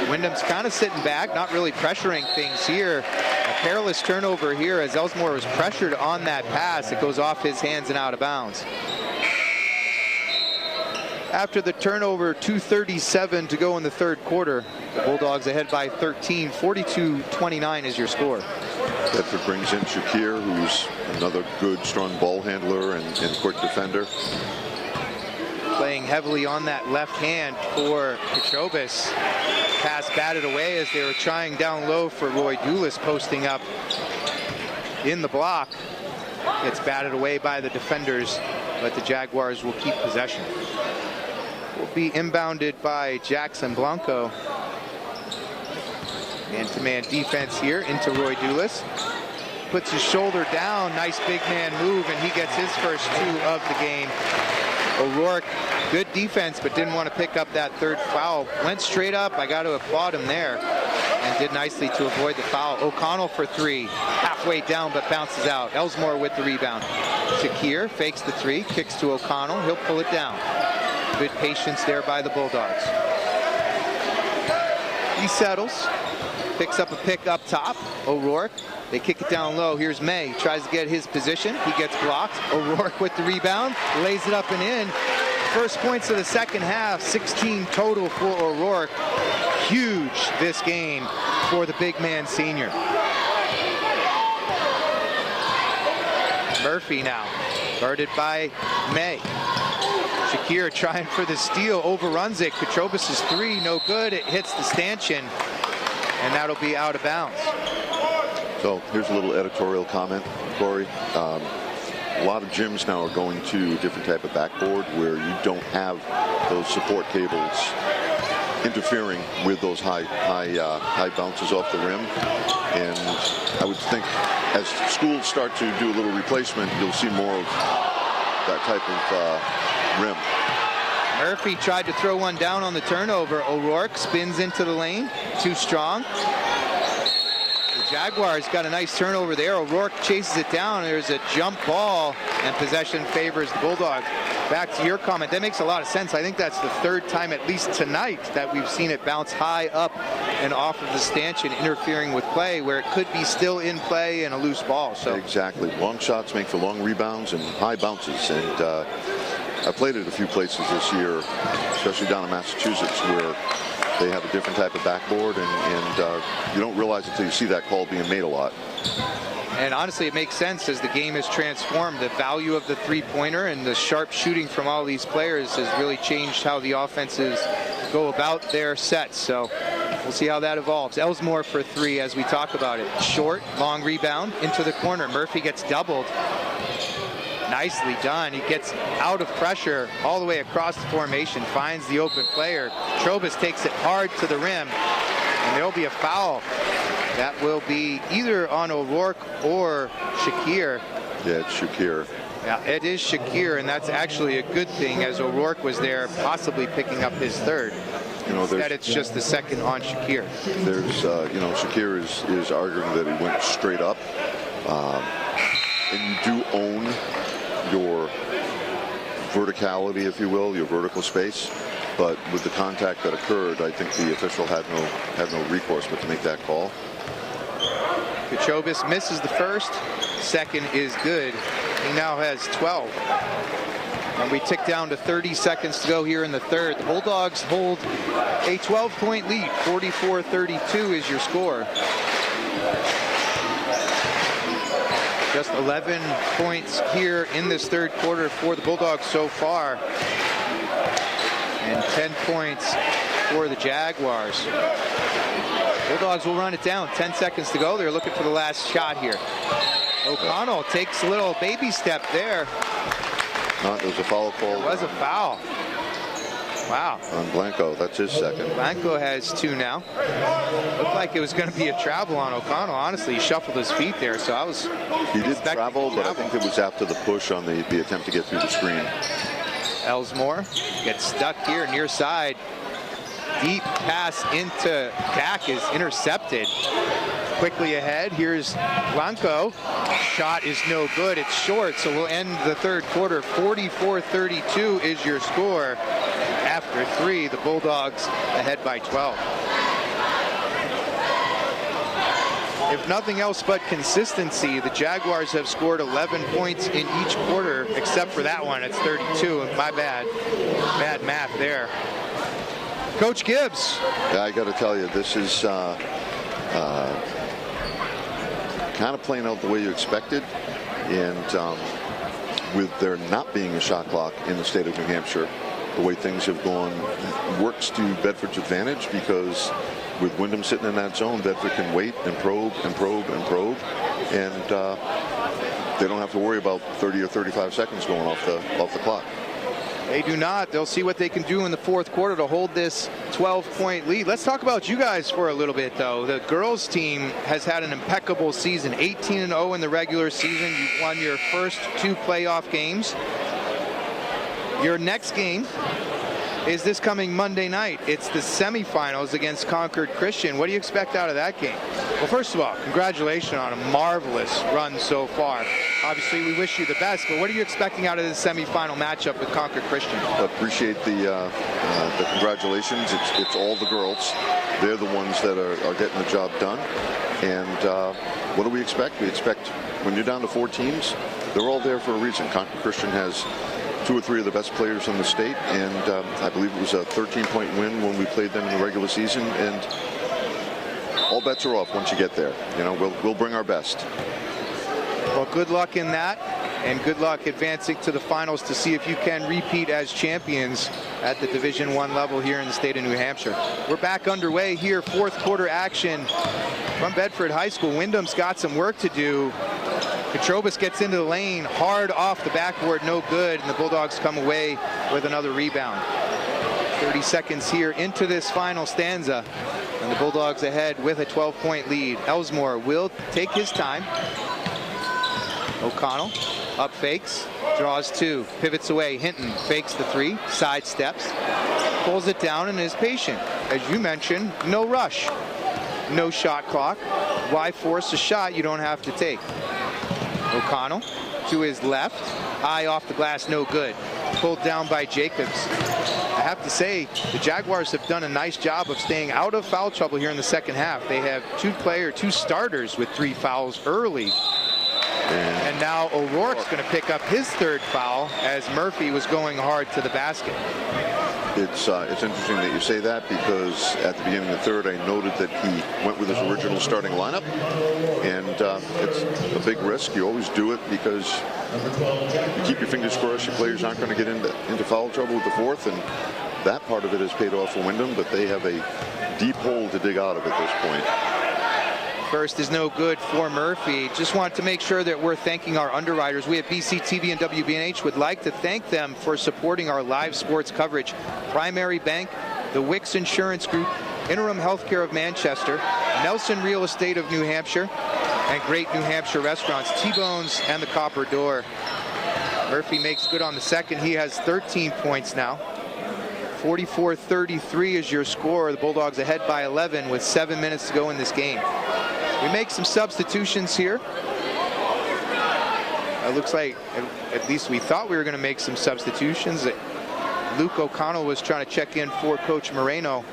Windham's kind of sitting back, not really pressuring things here. A careless turnover here as Elsmore was pressured on that pass. It goes off his hands and out of bounds. After the turnover, 2:37 to go in the third quarter. The Bulldogs ahead by 13. 42-29 is your score. Bedford brings in Shakir, who's another good, strong ball handler and quick defender. Playing heavily on that left hand for Petrobis. Pass batted away as they were trying down low for Roy Dulis, posting up in the block. Gets batted away by the defenders, but the Jaguars will keep possession. Will be inbounded by Jackson Blanco. Man-to-man defense here into Roy Dulis. Puts his shoulder down, nice big man move, and he gets his first 2 of the game. O'Rourke, good defense, but didn't want to pick up that third foul. Went straight up. I got to applaud him there, and did nicely to avoid the foul. O'Connell for 3, halfway down, but bounces out. Elsmore with the rebound. Shakir fakes the 3, kicks to O'Connell. He'll pull it down. Good patience there by the Bulldogs. He settles, picks up a pick up top. O'Rourke. They kick it down low. Here's May. Tries to get his position. He gets blocked. O'Rourke with the rebound. Lays it up and in. First points of the second half. 16 total for O'Rourke. Huge this game for the big man senior. Murphy now. Guarded by May. Shakir trying for the steal. Overruns it. Petrobis' 3. No good. It hits the stanchion. And that'll be out of bounds. So here's a little editorial comment, Corey. A lot of gyms now are going to a different type of backboard where you don't have those support cables interfering with those high bounces off the rim. And I would think as schools start to do a little replacement, you'll see more of that type of rim. Murphy tried to throw one down on the turnover. O'Rourke spins into the lane. Too strong. The Jaguars got a nice turnover there. O'Rourke chases it down. There's a jump ball, and possession favors the Bulldogs. Back to your comment, that makes a lot of sense. I think that's the third time, at least tonight, that we've seen it bounce high up and off of the stanchion, interfering with play where it could be still in play and a loose ball. So exactly. Long shots make for long rebounds and high bounces. And I played at a few places this year, especially down in Massachusetts, where they have a different type of backboard, and you don't realize until you see that call being made a lot. And honestly, it makes sense as the game has transformed. The value of the three-pointer and the sharp shooting from all these players has really changed how the offenses go about their sets. So we'll see how that evolves. Elsmore for 3 as we talk about it. Short, long rebound into the corner. Murphy gets doubled. Nicely done. He gets out of pressure all the way across the formation, finds the open player. Trobus takes it hard to the rim, and there'll be a foul. That will be either on O'Rourke or Shakir. Yeah, it's Shakir. Yeah, it is Shakir, and that's actually a good thing, as O'Rourke was there possibly picking up his third. You know, that it's just the second on Shakir. There's, you know, Shakir is arguing that he went straight up, and you do own your verticality, if you will, your vertical space. But with the contact that occurred, I think the official had no recourse but to make that call. Petrobis misses the first. Second is good. He now has 12. And we tick down to 30 seconds to go here in the third. The Bulldogs hold a 12-point lead. 44-32 is your score. Just 11 points here in this third quarter for the Bulldogs so far. And 10 points for the Jaguars. Bulldogs will run it down. 10 seconds to go. They're looking for the last shot here. O'Connell takes a little baby step there. No, there was a foul call. There was a foul. Wow. On Blanco. That's his second. Blanco has 2 now. Looked like it was going to be a travel on O'Connell. Honestly, he shuffled his feet there, so I was... He did travel, but I think it was after the push on the attempt to get through the screen. Elsmore gets stuck here near side. Deep pass into Dak is intercepted. Quickly ahead, here's Blanco. Shot is no good, it's short, so we'll end the third quarter. 44-32 is your score. After 3, the Bulldogs ahead by 12. If nothing else but consistency, the Jaguars have scored 11 points in each quarter, except for that one. It's 32. My bad. Bad math there. Coach Gibbs. Yeah, I got to tell you, this is kind of playing out the way you expected. And with there not being a shot clock in the state of New Hampshire, the way things have gone works to Bedford's advantage, because with Windham sitting in that zone, Bedford can wait and probe and probe and probe, and they don't have to worry about 30 or 35 seconds going off the clock. They do not. They'll see what they can do in the fourth quarter to hold this 12-point lead. Let's talk about you guys for a little bit, though. The girls team has had an impeccable season, 18-0 in the regular season. You've won your first 2 playoff games. Your next game is this coming Monday night. It's the semifinals against Concord Christian. What do you expect out of that game? Well, first of all, congratulations on a marvelous run so far. Obviously, we wish you the best, but what are you expecting out of this semifinal matchup with Concord Christian? I appreciate the congratulations. It's all the girls. They're the ones that are getting the job done. And what do we expect? We expect when you're down to 4 teams, they're all there for a reason. Concord Christian has 2 or 3 of the best players in the state, and I believe it was a 13-point win when we played them in the regular season, and all bets are off once you get there. You know, we'll bring our best. Well, good luck in that, and good luck advancing to the finals to see if you can repeat as champions at the Division I level here in the state of New Hampshire. We're back underway here, fourth quarter action from Bedford High School. Windham's got some work to do. Petrobus gets into the lane, hard off the backboard, no good, and the Bulldogs come away with another rebound. 30 seconds here into this final stanza, and the Bulldogs ahead with a 12-point lead. Elsmore will take his time. O'Connell up fakes, draws 2, pivots away. Hinton fakes the 3, side steps, pulls it down, and is patient. As you mentioned, no rush, no shot clock. Why force a shot you don't have to take? O'Connell to his left, high off the glass, no good. Pulled down by Jacobs. I have to say, the Jaguars have done a nice job of staying out of foul trouble here in the second half. They have 2 starters with 3 fouls early. And now O'Rourke's going to pick up his 3rd foul as Murphy was going hard to the basket. It's interesting that you say that, because at the beginning of the third, I noted that he went with his original starting lineup, and it's a big risk. You always do it because you keep your fingers crossed your players aren't going to get into foul trouble with the 4th, and that part of it has paid off for Windham, but they have a deep hole to dig out of at this point. First is no good for Murphy. Just want to make sure that we're thanking our underwriters. We at BCTV and WBNH would like to thank them for supporting our live sports coverage. Primary Bank, the Wicks Insurance Group, Interim Healthcare of Manchester, Nelson Real Estate of New Hampshire, and Great New Hampshire Restaurants, T-Bones, and the Copper Door. Murphy makes good on the second. He has 13 points now. 44-33 is your score. The Bulldogs ahead by 11 with 7 minutes to go in this game. We make some substitutions here. It looks like, at least we thought we were going to make some substitutions. Luke O'Connell was trying to check in for Coach Moreno.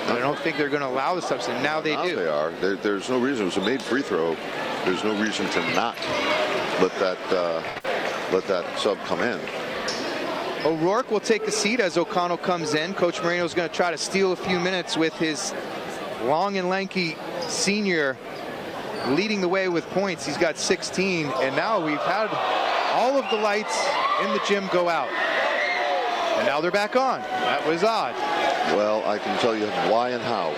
I don't think they're going to allow the substitution. Now they do. They are. There's no reason. It was a made free throw. There's no reason to not let that let that sub come in. O'Rourke will take a seat as O'Connell comes in. Coach Moreno's going to try to steal a few minutes with his long and lanky senior leading the way with points. He's got 16, and now we've had all of the lights in the gym go out. And now they're back on. That was odd. Well, I can tell you why and how.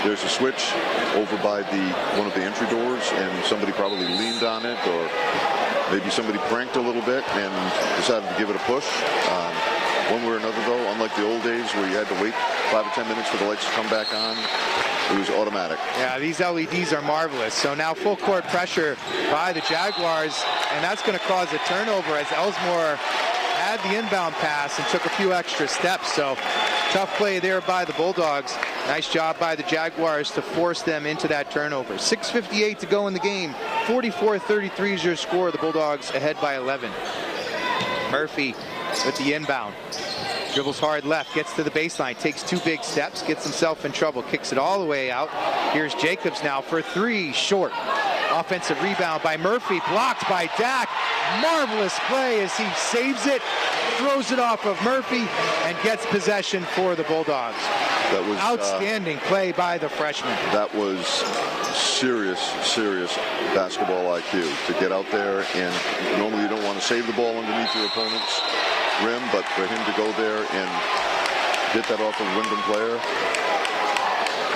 There's a switch over by one of the entry doors, and somebody probably leaned on it, or maybe somebody pranked a little bit and decided to give it a push. One way or another, though, unlike the old days where you had to wait 5 or 10 minutes for the lights to come back on, it was automatic. Yeah, these LEDs are marvelous. So now full court pressure by the Jaguars, and that's going to cause a turnover as Elsmore had the inbound pass and took a few extra steps. So tough play there by the Bulldogs. Nice job by the Jaguars to force them into that turnover. 6:58 to go in the game. 44-33 is your score. The Bulldogs ahead by 11. Murphy with the inbound. Dribbles hard left, gets to the baseline, takes 2 big steps, gets himself in trouble, kicks it all the way out. Here's Jacobs now for 3, short. Offensive rebound by Murphy, blocked by Dak. Marvelous play as he saves it, throws it off of Murphy, and gets possession for the Bulldogs. That was outstanding play by the freshman. That was serious basketball IQ to get out there, and normally you don't want to save the ball underneath your opponent's rim, but for him to go there and get that off a Windham player.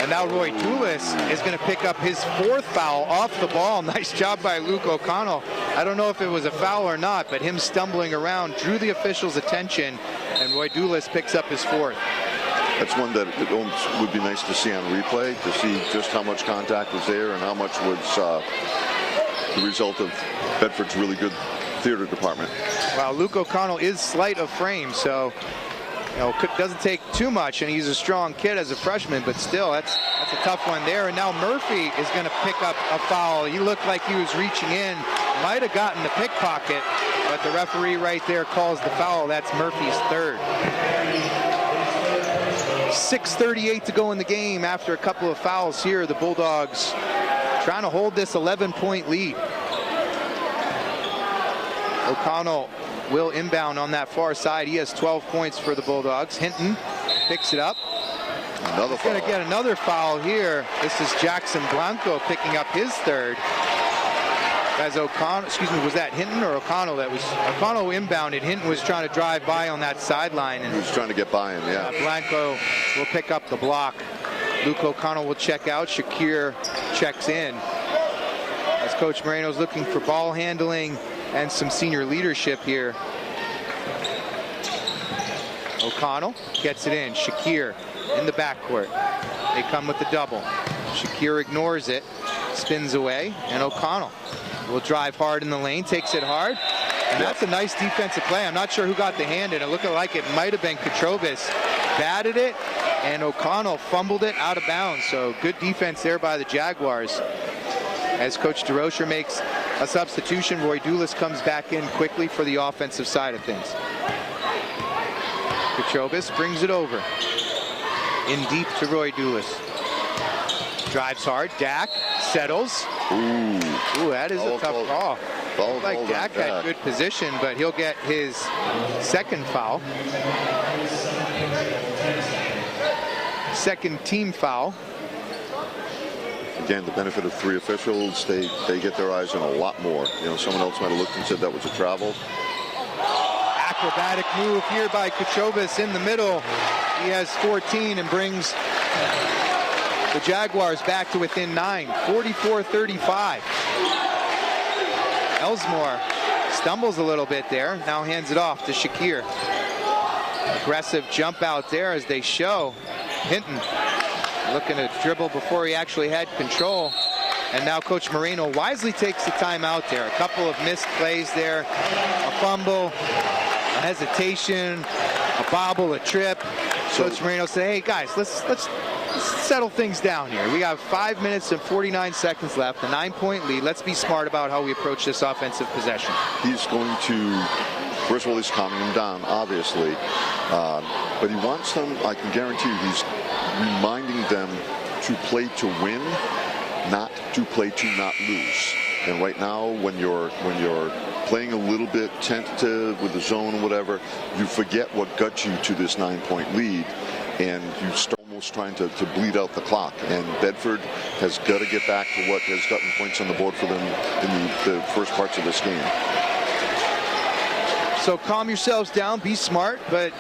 And now Roy Dulis is going to pick up his 4th foul off the ball. Nice job by Luke O'Connell. I don't know if it was a foul or not, but him stumbling around drew the officials' attention, and Roy Dulis picks up his 4th. That's one that it would be nice to see on replay, to see just how much contact was there and how much was the result of Bedford's really good theater department. Well, Luke O'Connell is slight of frame, so doesn't take too much, and he's a strong kid as a freshman, but still, that's a tough one there. And now Murphy is going to pick up a foul. He looked like he was reaching in, might have gotten the pickpocket, but the referee right there calls the foul. That's Murphy's 3rd. 6:38 to go in the game after a couple of fouls here. The Bulldogs trying to hold this 11-point lead. O'Connell will inbound on that far side. He has 12 points for the Bulldogs. Hinton picks it up. Another foul. Going to get another foul here. This is Jackson Blanco picking up his 3rd. As O'Connell, was that Hinton or O'Connell? That was O'Connell inbounded. Hinton was trying to drive by on that sideline, and he was trying to get by him. Yeah. Blanco will pick up the block. Luke O'Connell will check out. Shakir checks in. As Coach Moreno's looking for ball handling and some senior leadership here. O'Connell gets it in. Shakir in the backcourt. They come with the double. Shakir ignores it, spins away, and O'Connell will drive hard in the lane, takes it hard. And that's a nice defensive play. I'm not sure who got the hand in it. It looked like it might have been Katrovis. Batted it, and O'Connell fumbled it out of bounds. So good defense there by the Jaguars. As Coach DeRocher makes a substitution, Roy Dulis comes back in quickly for the offensive side of things. Katrovis brings it over. In deep to Roy Dulis. Drives hard. Dak settles. Ooh, that is a tough call. Like Dak had good position, but he'll get his 2nd foul. 2nd team foul. Again, the benefit of 3 officials, they get their eyes on a lot more. Someone else might have looked and said that was a travel. Acrobatic move here by Katrovis in the middle. He has 14 and brings the Jaguars back to within 9, 44-35. Elsmore stumbles a little bit there, now hands it off to Shakir. Aggressive jump out there as they show. Hinton looking to dribble before he actually had control. And now Coach Moreno wisely takes the timeout there. A couple of missed plays there, a fumble, a hesitation, a bobble, a trip. Coach Moreno said, hey guys, let's settle things down here. We have 5 minutes and 49 seconds left, a 9-point lead. Let's be smart about how we approach this offensive possession. He's going to, first of all, he's calming them down, obviously. But he wants them, I can guarantee you, he's reminding them to play to win, not to play to not lose. And right now, when you're playing a little bit tentative with the zone or whatever, you forget what got you to this 9-point lead, and you start almost trying to bleed out the clock. And Bedford has got to get back to what has gotten points on the board for them in the first parts of this game. So calm yourselves down, be smart, but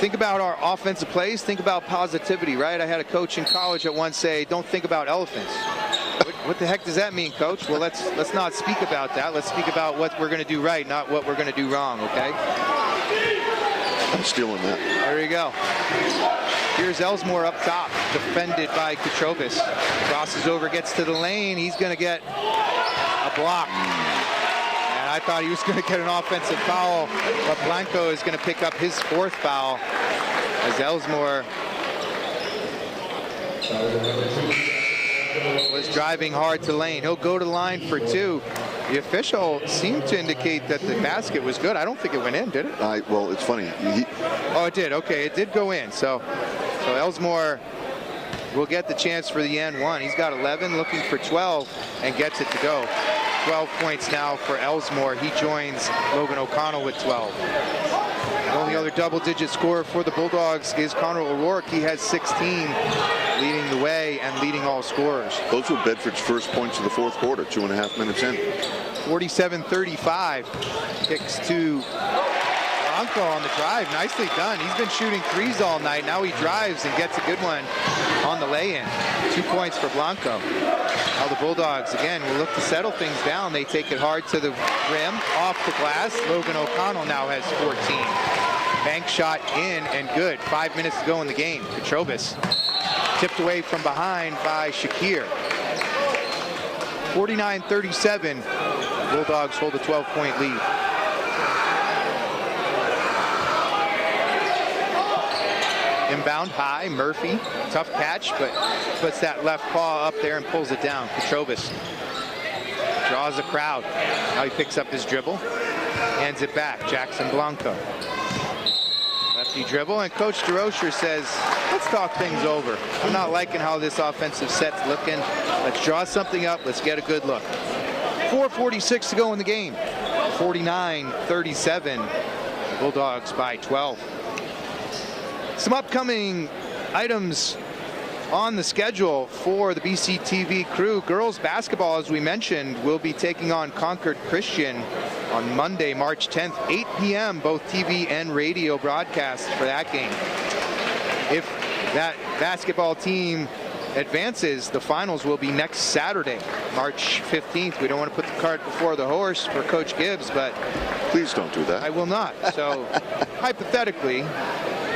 think about our offensive plays, think about positivity, right? I had a coach in college that once say, don't think about elephants. What the heck does that mean, Coach? Well, let's not speak about that. Let's speak about what we're going to do right, not what we're going to do wrong, okay? I'm stealing that. There you go. Here's Elsmore up top, defended by Katrobis. Crosses over, gets to the lane. He's going to get a block. And I thought he was going to get an offensive foul, but Blanco is going to pick up his 4th foul as Elsmore was driving hard to lane. He'll go to the line for 2. The official seemed to indicate that the basket was good. I don't think it went in, did it? Well, it's funny. Oh, it did. Okay, it did go in. So Elsmore will get the chance for the N1. He's got 11, looking for 12, and gets it to go. 12 points now for Elsmore. He joins Logan O'Connell with 12. The only other double-digit scorer for the Bulldogs is Connor O'Rourke. He has 16, leading the way and leading all scorers. Those were Bedford's first points of the 4th quarter, 2.5 minutes in. 47-35. Kicks to Blanco on the drive. Nicely done. He's been shooting threes all night. Now he drives and gets a good one on the lay-in. 2 points for Blanco. Now the Bulldogs, again, will look to settle things down. They take it hard to the rim, off the glass. Logan O'Connell now has 14. Bank shot in and good. 5 minutes to go in the game. Petrobis tipped away from behind by Shakir. 49-37. Bulldogs hold a 12-point lead. Inbound high, Murphy, tough catch, but puts that left paw up there and pulls it down. Petrobis draws a crowd. Now he picks up his dribble, hands it back. Jackson Blanco. Lefty dribble, and Coach DeRocher says, let's talk things over. I'm not liking how this offensive set's looking. Let's draw something up. Let's get a good look. 4:46 to go in the game. 49-37. Bulldogs by 12. Some upcoming items on the schedule for the BCTV crew. Girls basketball, as we mentioned, will be taking on Concord Christian on Monday, March 10th, 8 p.m., both TV and radio broadcasts for that game. If that basketball team advances, the finals will be next Saturday, March 15th. We don't want to put the cart before the horse for Coach Gibbs, but please don't do that. I will not. So hypothetically,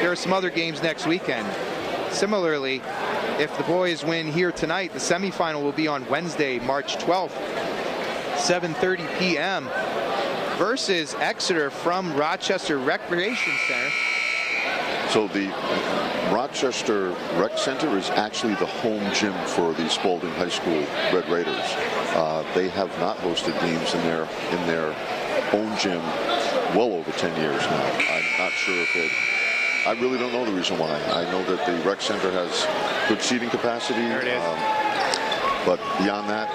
there are some other games next weekend. Similarly, if the boys win here tonight, the semifinal will be on Wednesday, March 12th, 7:30 p.m. versus Exeter from Rochester Recreation Center. So the Rochester Rec Center is actually the home gym for the Spalding High School Red Raiders. They have not hosted games in their own gym well over 10 years now. I'm not sure if it. I really don't know the reason why. I know that the rec center has good seating capacity. There it is. But beyond that,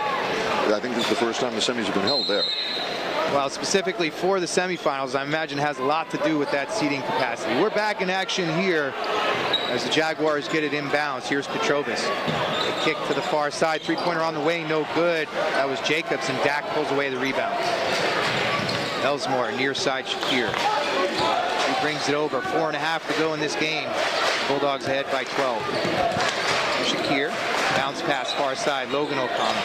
I think this is the first time the semis have been held there. Well, specifically for the semifinals, I imagine has a lot to do with that seating capacity. We're back in action here as the Jaguars get it inbounds. Here's Petrobis. A kick to the far side. Three-pointer on the way, no good. That was Jacobs, and Dak pulls away the rebound. Elsmore, near side Shakir. He brings it over. 4.5 to go in this game. Bulldogs ahead by 12. Shakir, bounce pass far side. Logan O'Connell.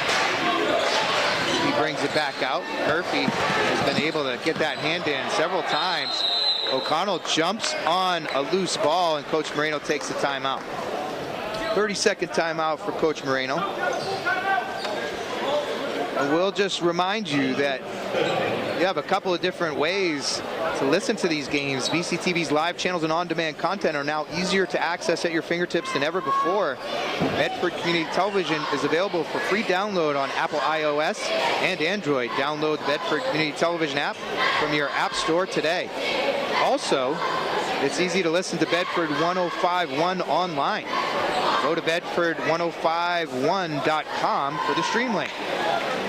He brings it back out. Murphy has been able to get that hand in several times. O'Connell jumps on a loose ball, and Coach Moreno takes the timeout. 30-second timeout for Coach Moreno. And we'll just remind you that you have a couple of different ways to listen to these games. BCTV's live channels and on-demand content are now easier to access at your fingertips than ever before. Bedford Community Television is available for free download on Apple iOS and Android. Download the Bedford Community Television app from your app store today. Also, it's easy to listen to Bedford 1051 online. Go to bedford1051.com for the stream link.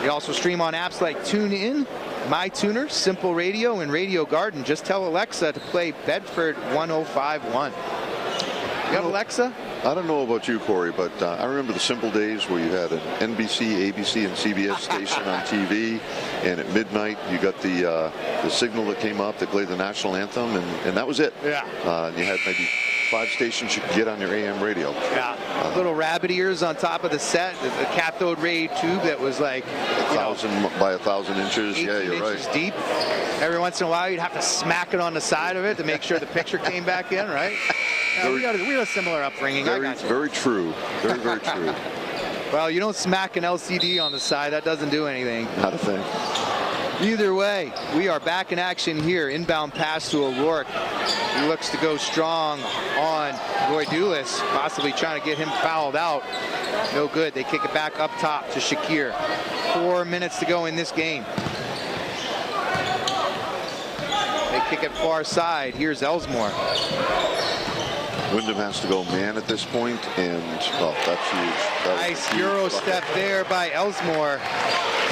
We also stream on apps like TuneIn, MyTuner, Simple Radio, and Radio Garden. Just tell Alexa to play Bedford 105.1. You got Alexa? I don't know about you, Corey, but I remember the simple days where you had an NBC, ABC, and CBS station on TV, and at midnight you got the signal that came up that played the national anthem, and that was it. Yeah. And you had maybe 5 stations you could get on your AM radio. Yeah. Little rabbit ears on top of the set, the cathode ray tube that was like 1,000 by 1,000 inches. Yeah, you're right. Inches deep. Every once in a while, you'd have to smack it on the side of it to make sure the picture came back in, right? Yeah, we got a similar upbringing. Very true. Very, very true. Well, you don't smack an LCD on the side. That doesn't do anything. Not a thing. Either way, we are back in action here. Inbound pass to O'Rourke. He looks to go strong on Roy Dulis, possibly trying to get him fouled out. No good. They kick it back up top to Shakir. 4 minutes to go in this game. They kick it far side. Here's Elsmore. Windham has to go man at this point, and that's huge. Nice Euro step there by Elsmore.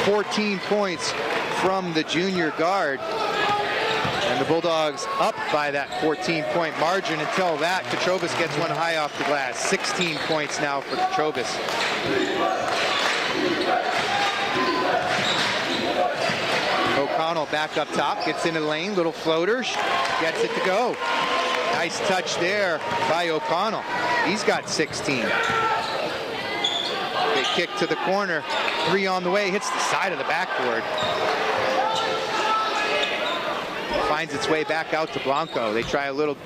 14 points from the junior guard. And the Bulldogs up by that 14-point margin. Until that, Katrobis gets one high off the glass. 16 points now for Katrobis. O'Connell back up top, gets into the lane, little floater, gets it to go. Nice touch there by O'Connell. He's got 16. They kick to the corner, 3 on the way, hits the side of the backboard. Finds its way back out to Blanco. They try a little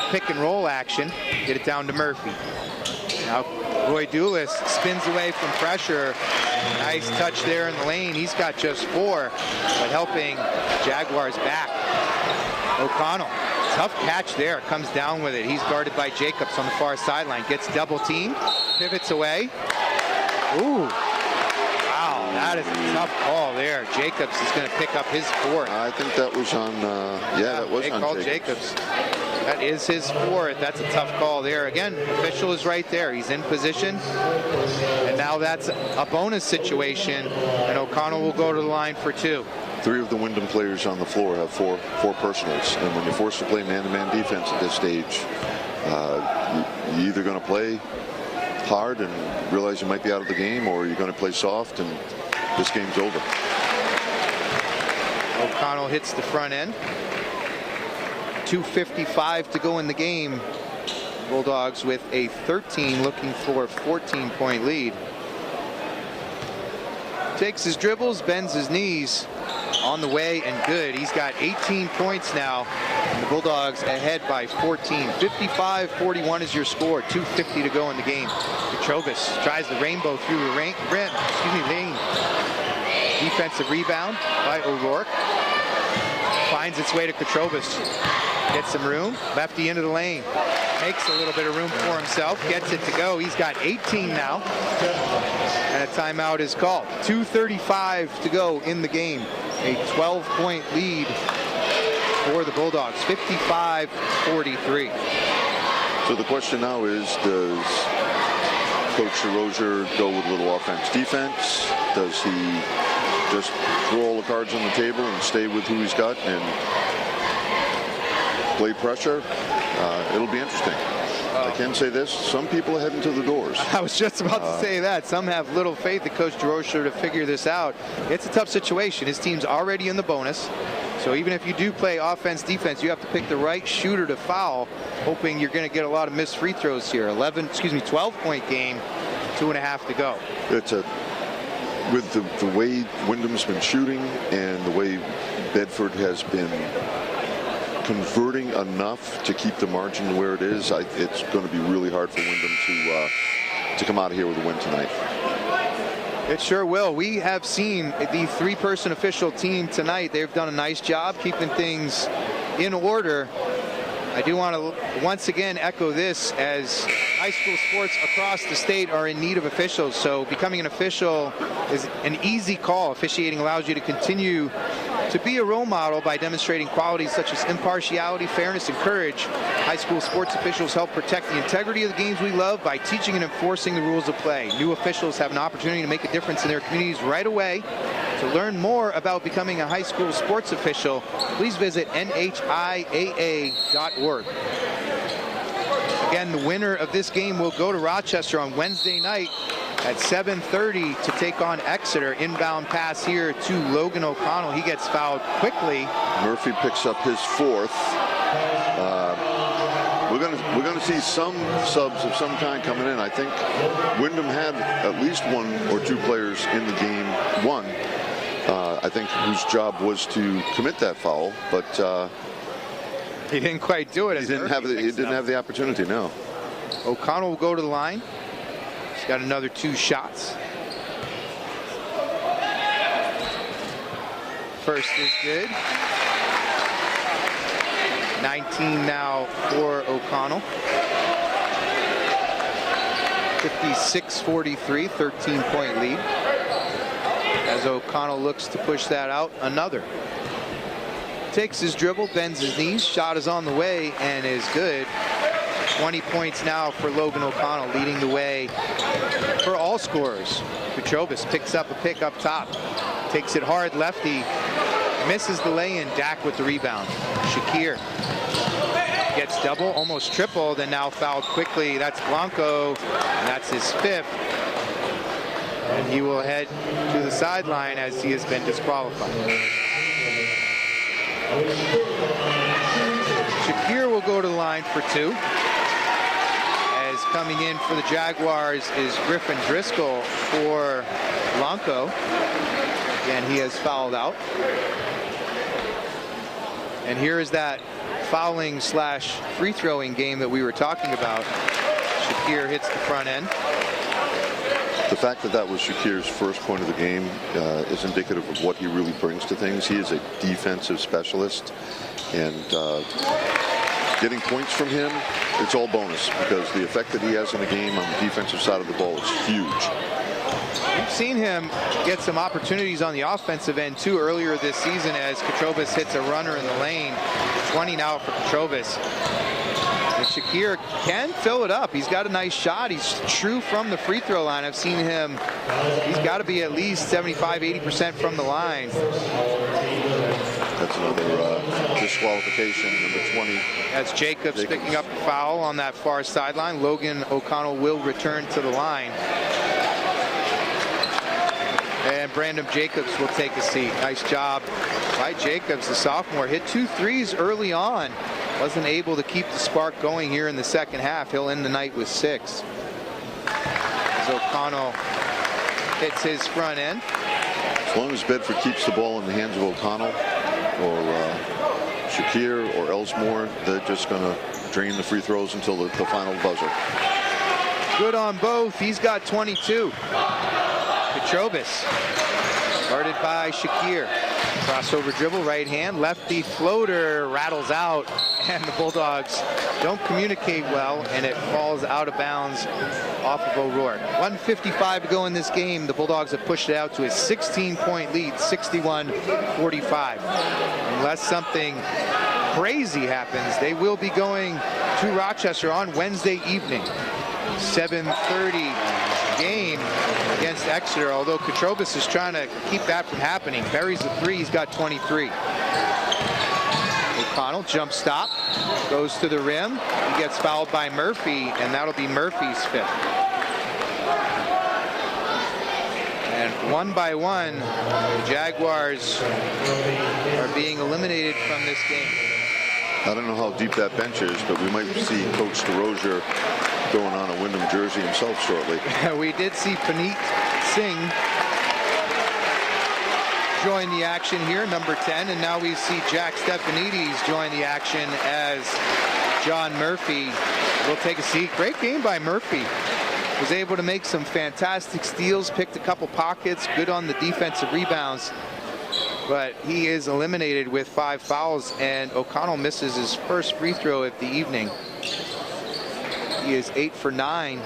pick and roll action, get it down to Murphy. Now Roy Dulis spins away from pressure. Nice touch there in the lane. He's got just 4, but helping Jaguars back. O'Connell, tough catch there, comes down with it. He's guarded by Jacobs on the far sideline. Gets double teamed, pivots away. Ooh, wow, that is a tough call there. Jacobs is going to pick up his 4th. I think that was on, that was on called Jacobs. That is his 4th. That's a tough call there. Again, official is right there. He's in position. And now that's a bonus situation. And O'Connell will go to the line for 2. 3 of the Windham players on the floor have four personals. And when you're forced to play man-to-man defense at this stage, you're either going to play hard and realize you might be out of the game, or you're going to play soft and this game's over. O'Connell hits the front end. 2:55 to go in the game. Bulldogs with a 13, looking for a 14-point lead. Takes his dribbles, bends his knees, on the way and good. He's got 18 points now. And the Bulldogs ahead by 14. 55-41 is your score. 2:50 to go in the game. Petrobis tries the rainbow through the lane. Defensive rebound by O'Rourke. Finds its way to Petrobis. Gets some room. Lefty into the lane. Makes a little bit of room for himself. Gets it to go. He's got 18 now. And a timeout is called. 2:35 to go in the game. A 12-point lead for the Bulldogs. 55-43. So the question now is, does Coach DeRozier go with a little offense-defense? Does he just throw all the cards on the table and stay with who he's got and play pressure? It'll be interesting. I can say this, some people are heading to the doors. I was just about to say that. Some have little faith in Coach DeRozier to figure this out. It's a tough situation. His team's already in the bonus. So even if you do play offense, defense, you have to pick the right shooter to foul, hoping you're going to get a lot of missed free throws here. 12-point game, 2.5 to go. It's with the way Windham's been shooting and the way Bedford has been converting enough to keep the margin where it is, it's going to be really hard for Windham to come out of here with a win tonight. It sure will. We have seen the 3-person official team tonight. They've done a nice job keeping things in order. I do want to once again echo this, as high school sports across the state are in need of officials. So becoming an official is an easy call. Officiating allows you to continue To be a role model by demonstrating qualities such as impartiality, fairness, and courage, high school sports officials help protect the integrity of the games we love by teaching and enforcing the rules of play. New officials have an opportunity to make a difference in their communities right away. To learn more about becoming a high school sports official, please visit NHIAA.org. Again, the winner of this game will go to Rochester on Wednesday night at 7:30 to take on Exeter. Inbound pass here to Logan O'Connell. He gets fouled quickly. Murphy picks up his fourth. We're going to see some subs of some kind coming in. I think Windham had at least one or two players in the game. One, I think, whose job was to commit that foul, but he didn't quite do it. He didn't have the opportunity. No. O'Connell will go to the line. He's got another 2 shots. First is good. 19 now for O'Connell. 56-43, 13-point lead. As O'Connell looks to push that out, another. Takes his dribble, bends his knees, shot is on the way and is good. 20 points now for Logan O'Connell, leading the way for all scorers. Petrovas picks up a pick up top. Takes it hard, lefty. Misses the lay-in. Dak with the rebound. Shakir gets double, almost triple, then now fouled quickly. That's Blanco, and that's his 5th. And he will head to the sideline as he has been disqualified. Shakir will go to the line for 2. As coming in for the Jaguars is Griffin Driscoll for Blanco. Again, he has fouled out. And here is that fouling / free throwing game that we were talking about. Shakir hits the front end. The fact that that was Shakir's first point of the game is indicative of what he really brings to things. He is a defensive specialist, and getting points from him, it's all bonus, because the effect that he has in the game on the defensive side of the ball is huge. We've seen him get some opportunities on the offensive end too earlier this season as Petrovas hits a runner in the lane. 20 now for Petrovas. And Shakir can fill it up. He's got a nice shot. He's true from the free throw line. I've seen him. He's got to be at least 75-80% from the line. That's another disqualification, number 20. That's Jacobs picking up a foul on that far sideline. Logan O'Connell will return to the line. And Brandon Jacobs will take a seat. Nice job by Jacobs, the sophomore. Hit 2 threes early on. Wasn't able to keep the spark going here in the second half. He'll end the night with 6. As O'Connell hits his front end. As long as Bedford keeps the ball in the hands of O'Connell or Shakir or Elsmore, they're just going to drain the free throws until the final buzzer. Good on both. He's got 22. Petrovas, guarded by Shakir. Crossover dribble, right hand, lefty floater, rattles out, and the Bulldogs don't communicate well, and it falls out of bounds off of O'Rourke. 1:55 to go in this game. The Bulldogs have pushed it out to a 16-point lead, 61-45. Unless something crazy happens, they will be going to Rochester on Wednesday evening. 7:30 game against Exeter, although Petrovas is trying to keep that from happening. Buries the 3, he's got 23. O'Connell, jump stop, goes to the rim. He gets fouled by Murphy, and that'll be Murphy's 5th. And one by one, the Jaguars are being eliminated from this game. I don't know how deep that bench is, but we might see Coach DeRozier going on a Windham jersey himself shortly. We did see Paneet Singh join the action here, number 10, and now we see Jack Stephanidis join the action as John Murphy will take a seat. Great game by Murphy. Was able to make some fantastic steals, picked a couple pockets, good on the defensive rebounds, but he is eliminated with 5 fouls, and O'Connell misses his first free throw of the evening. He is 8 for 9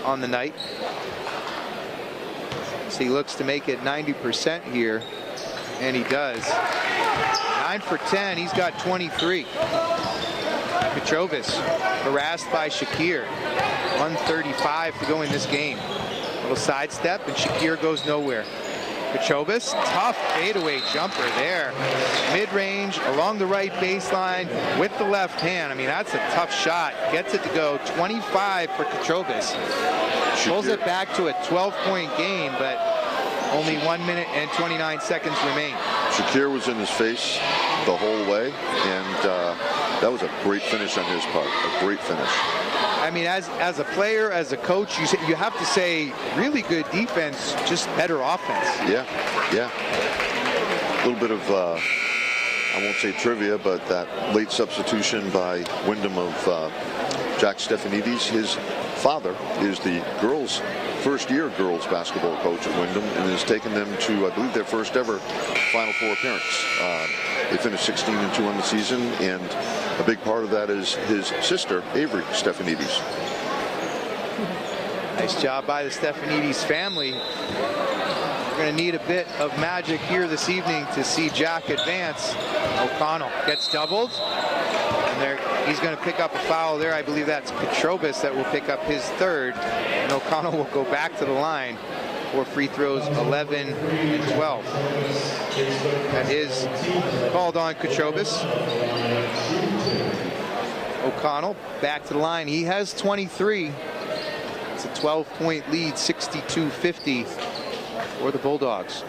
on the night. So he looks to make it 90% here, and he does. 9 for 10. He's got 23. Petrovas harassed by Shakir. 1:35 to go in this game. Little sidestep, and Shakir goes nowhere. Petrovas, tough fadeaway jumper there. Mid-range, along the right baseline, with the left hand. I mean, that's a tough shot. Gets it to go. 25 for Petrovas. Pulls it back to a 12-point game, but only 1 minute and 29 seconds remain. Shakir was in his face the whole way, and that was a great finish on his part. A great finish. I mean, as a player, as a coach, you have to say really good defense, just better offense. Yeah. A little bit of, I won't say trivia, but that late substitution by Windham of Jack Stefanidis. His father is the first-year girls basketball coach at Windham, and has taken them to, I believe, their first ever Final Four appearance. They finished 16-2 on the season, and a big part of that is his sister, Avery Stefanidis. Nice job by the Stefanidis family. We're going to need a bit of magic here this evening to see Jack advance. O'Connell gets doubled, and he's going to pick up a foul there. I believe that's Petrovas that will pick up his third, and O'Connell will go back to the line for free throws 11 and 12. That is called on Petrovas. O'Connell back to the line. He has 23. It's a 12-point lead, 62-50 for the Bulldogs.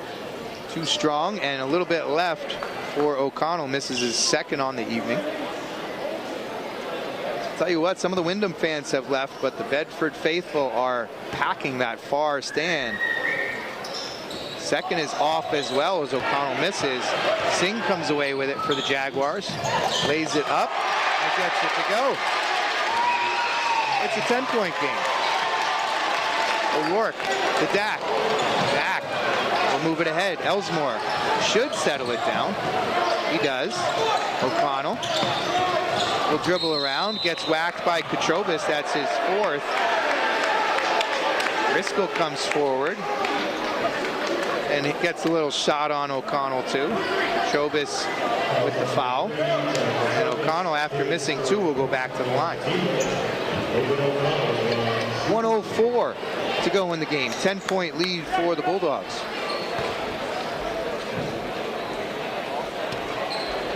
Too strong and a little bit left for O'Connell. Misses his second on the evening. Tell you what, some of the Windham fans have left, but the Bedford faithful are packing that far stand. Second is off as well as O'Connell misses. Singh comes away with it for the Jaguars. Lays it up and gets it to go. It's a 10-point game. O'Rourke to Dak. Dak will move it ahead. Elsmore should settle it down. He does. O'Connell will dribble around, gets whacked by Petrovas. That's his fourth. Driscoll comes forward, and he gets a little shot on O'Connell too. Petrovas with the foul, and O'Connell, after missing two, will go back to the line. 1:04 to go in the game. 10-point lead for the Bulldogs.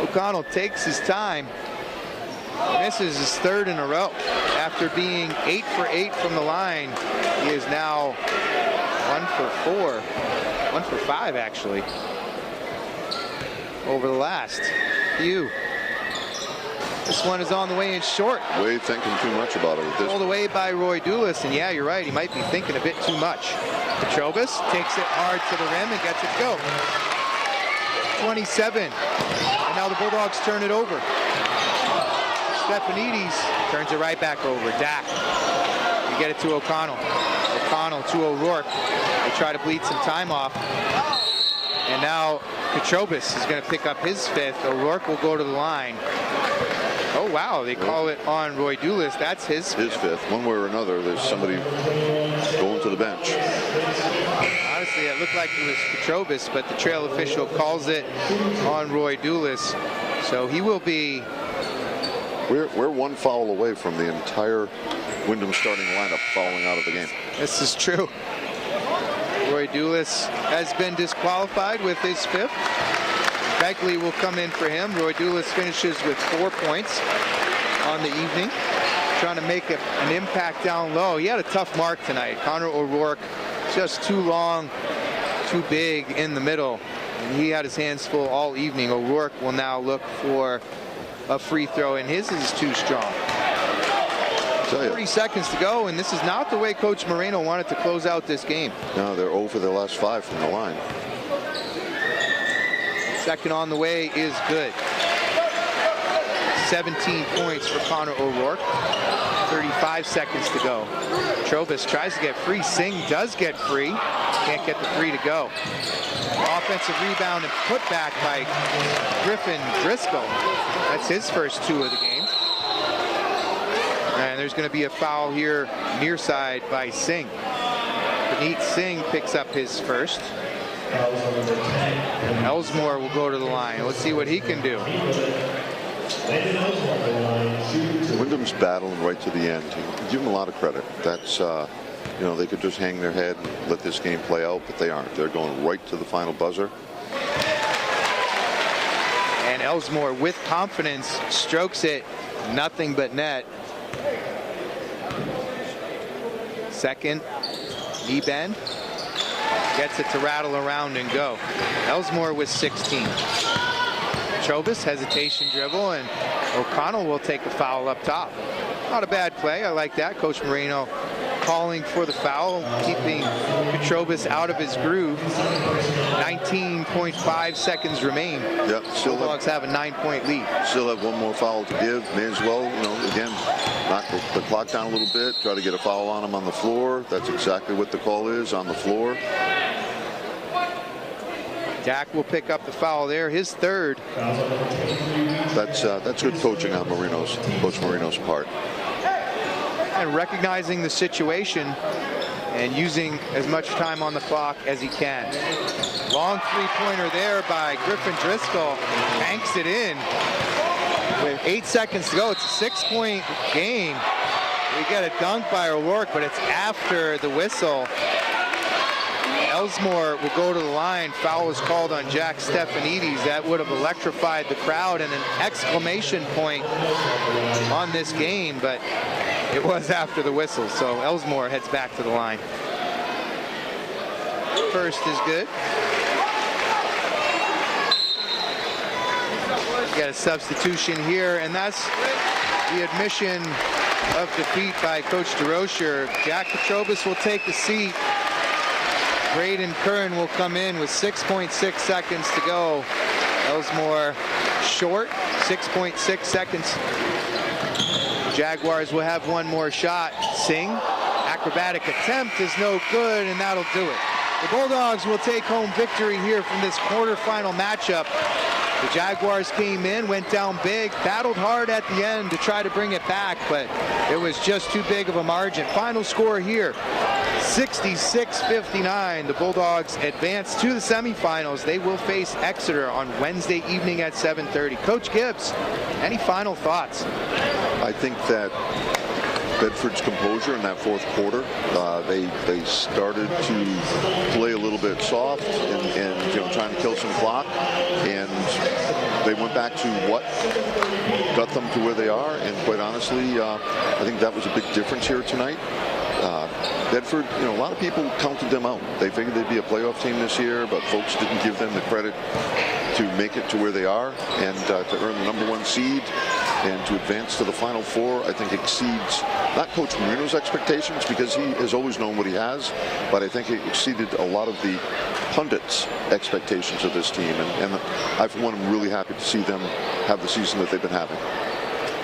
O'Connell takes his time. Misses his third in a row. After being 8 for 8 from the line, he is now 1 for 4. 1 for 5, actually, over the last few. This one is on the way in short. Way thinking too much about it with this. Pulled away by Roy Dulis, and yeah, you're right, he might be thinking a bit too much. Petrovas takes it hard to the rim and gets it to go. 27, and now the Bulldogs turn it over. Stefanidis turns it right back over. Dak, you get it to O'Connell. O'Connell to O'Rourke. They try to bleed some time off. And now Petrovas is going to pick up his fifth. O'Rourke will go to the line. Oh, wow, they call it on Roy Dulis. That's his fifth. His fifth. One way or another, there's somebody going to the bench. Honestly, it looked like it was Petrovas, but the trail official calls it on Roy Dulis. So he will be... We're one foul away from the entire Windham starting lineup fouling out of the game. This is true. Roy Dulis has been disqualified with his fifth. Begley will come in for him. Roy Dulis finishes with 4 points on the evening, trying to make an impact down low. He had a tough mark tonight. Connor O'Rourke, just too long, too big in the middle. And he had his hands full all evening. O'Rourke will now look for a free throw, and his is too strong. 30 seconds to go, and this is not the way Coach Moreno wanted to close out this game. No, they're 0 for their last 5 from the line. Second on the way is good. 17 points for Connor O'Rourke. 35 seconds to go. Petrovas tries to get free. Singh does get free. Can't get the three to go. Offensive rebound and put back by Griffin Driscoll. That's his first 2 of the game. And there's going to be a foul here near side by Singh. Puneet Singh picks up his first. Elsmore will go to the line. Let's see what he can do. Windham's battling right to the end. Give them a lot of credit. That's, you know, they could just hang their head and let this game play out, but they aren't. They're going right to the final buzzer. And Elsmore, with confidence, strokes it. Nothing but net. Second, knee bend. Gets it to rattle around and go. Elsmore with 16. Petrobis, hesitation dribble, and O'Connell will take the foul up top. Not a bad play. I like that. Coach Moreno calling for the foul, keeping Petrobis out of his groove. 19.5 seconds remain. Yep, still Bulldogs have a 9-point lead. Still have one more foul to give. May as well, you know, again, knock the clock down a little bit, try to get a foul on him on the floor. That's exactly what the call is, on the floor. Dak will pick up the foul there, his third. That's good coaching on Coach Moreno's part. And recognizing the situation and using as much time on the clock as he can. Long three-pointer there by Griffin Driscoll. Banks it in with 8 seconds to go. It's a 6-point game. We get a dunk by O'Rourke, but it's after the whistle. Elsmore will go to the line. Foul was called on Jack Stephanidis. That would have electrified the crowd and an exclamation point on this game, but it was after the whistle, so Elsmore heads back to the line. First is good. We got a substitution here, and that's the admission of defeat by Coach DeRocher. Jack Petrobis will take the seat. Braden Curran will come in with 6.6 seconds to go. Elsmore short, 6.6 seconds. Jaguars will have one more shot. Singh, acrobatic attempt is no good, and that'll do it. The Bulldogs will take home victory here from this quarterfinal matchup. The Jaguars came in, went down big, battled hard at the end to try to bring it back, but it was just too big of a margin. Final score here, 66-59. The Bulldogs advance to the semifinals. They will face Exeter on Wednesday evening at 7:30. Coach Gibbs, any final thoughts? I think that Bedford's composure in that fourth quarter, they started to play a little bit soft and you know, trying to kill some clock, and they went back to what got them to where they are, and quite honestly, I think that was a big difference here tonight. Bedford, you know, a lot of people counted them out. They figured they'd be a playoff team this year, but folks didn't give them the credit to make it to where they are, and to earn the #1 seed and to advance to the Final Four, I think exceeds not Coach Moreno's expectations, because he has always known what he has, but I think it exceeded a lot of the pundits' expectations of this team, and I, for one, am really happy to see them have the season that they've been having.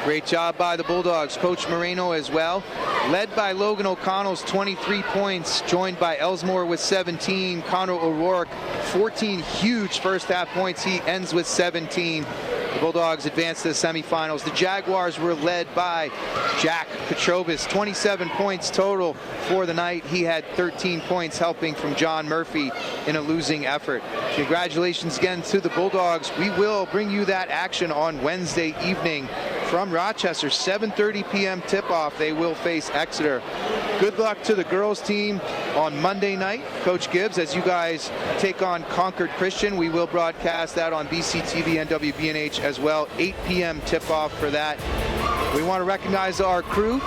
Great job by the Bulldogs. Coach Moreno as well. Led by Logan O'Connell's 23 points, joined by Elsmore with 17. Connor O'Rourke, 14 huge first half points. He ends with 17. The Bulldogs advance to the semifinals. The Jaguars were led by Jack Petrobis, 27 points total for the night. He had 13 points, helping from John Murphy in a losing effort. Congratulations again to the Bulldogs. We will bring you that action on Wednesday evening from Rochester, 7:30 p.m. tip-off. They will face Exeter. Good luck to the girls team on Monday night. Coach Gibbs, as you guys take on Concord Christian, we will broadcast that on BCTV and WBNH as well. 8 p.m. tip-off for that. We want to recognize our crew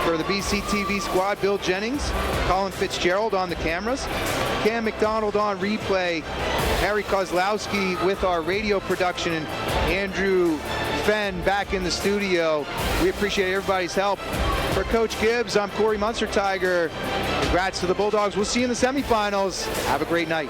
for the BCTV squad: Bill Jennings, Colin Fitzgerald on the cameras, Cam McDonald on replay, Harry Kozlowski with our radio production, and Andrew Fenn back in the studio. We appreciate everybody's help. For Coach Gibbs, I'm Corey Munster Tiger. Congrats to the Bulldogs. We'll see you in the semifinals. Have a great night.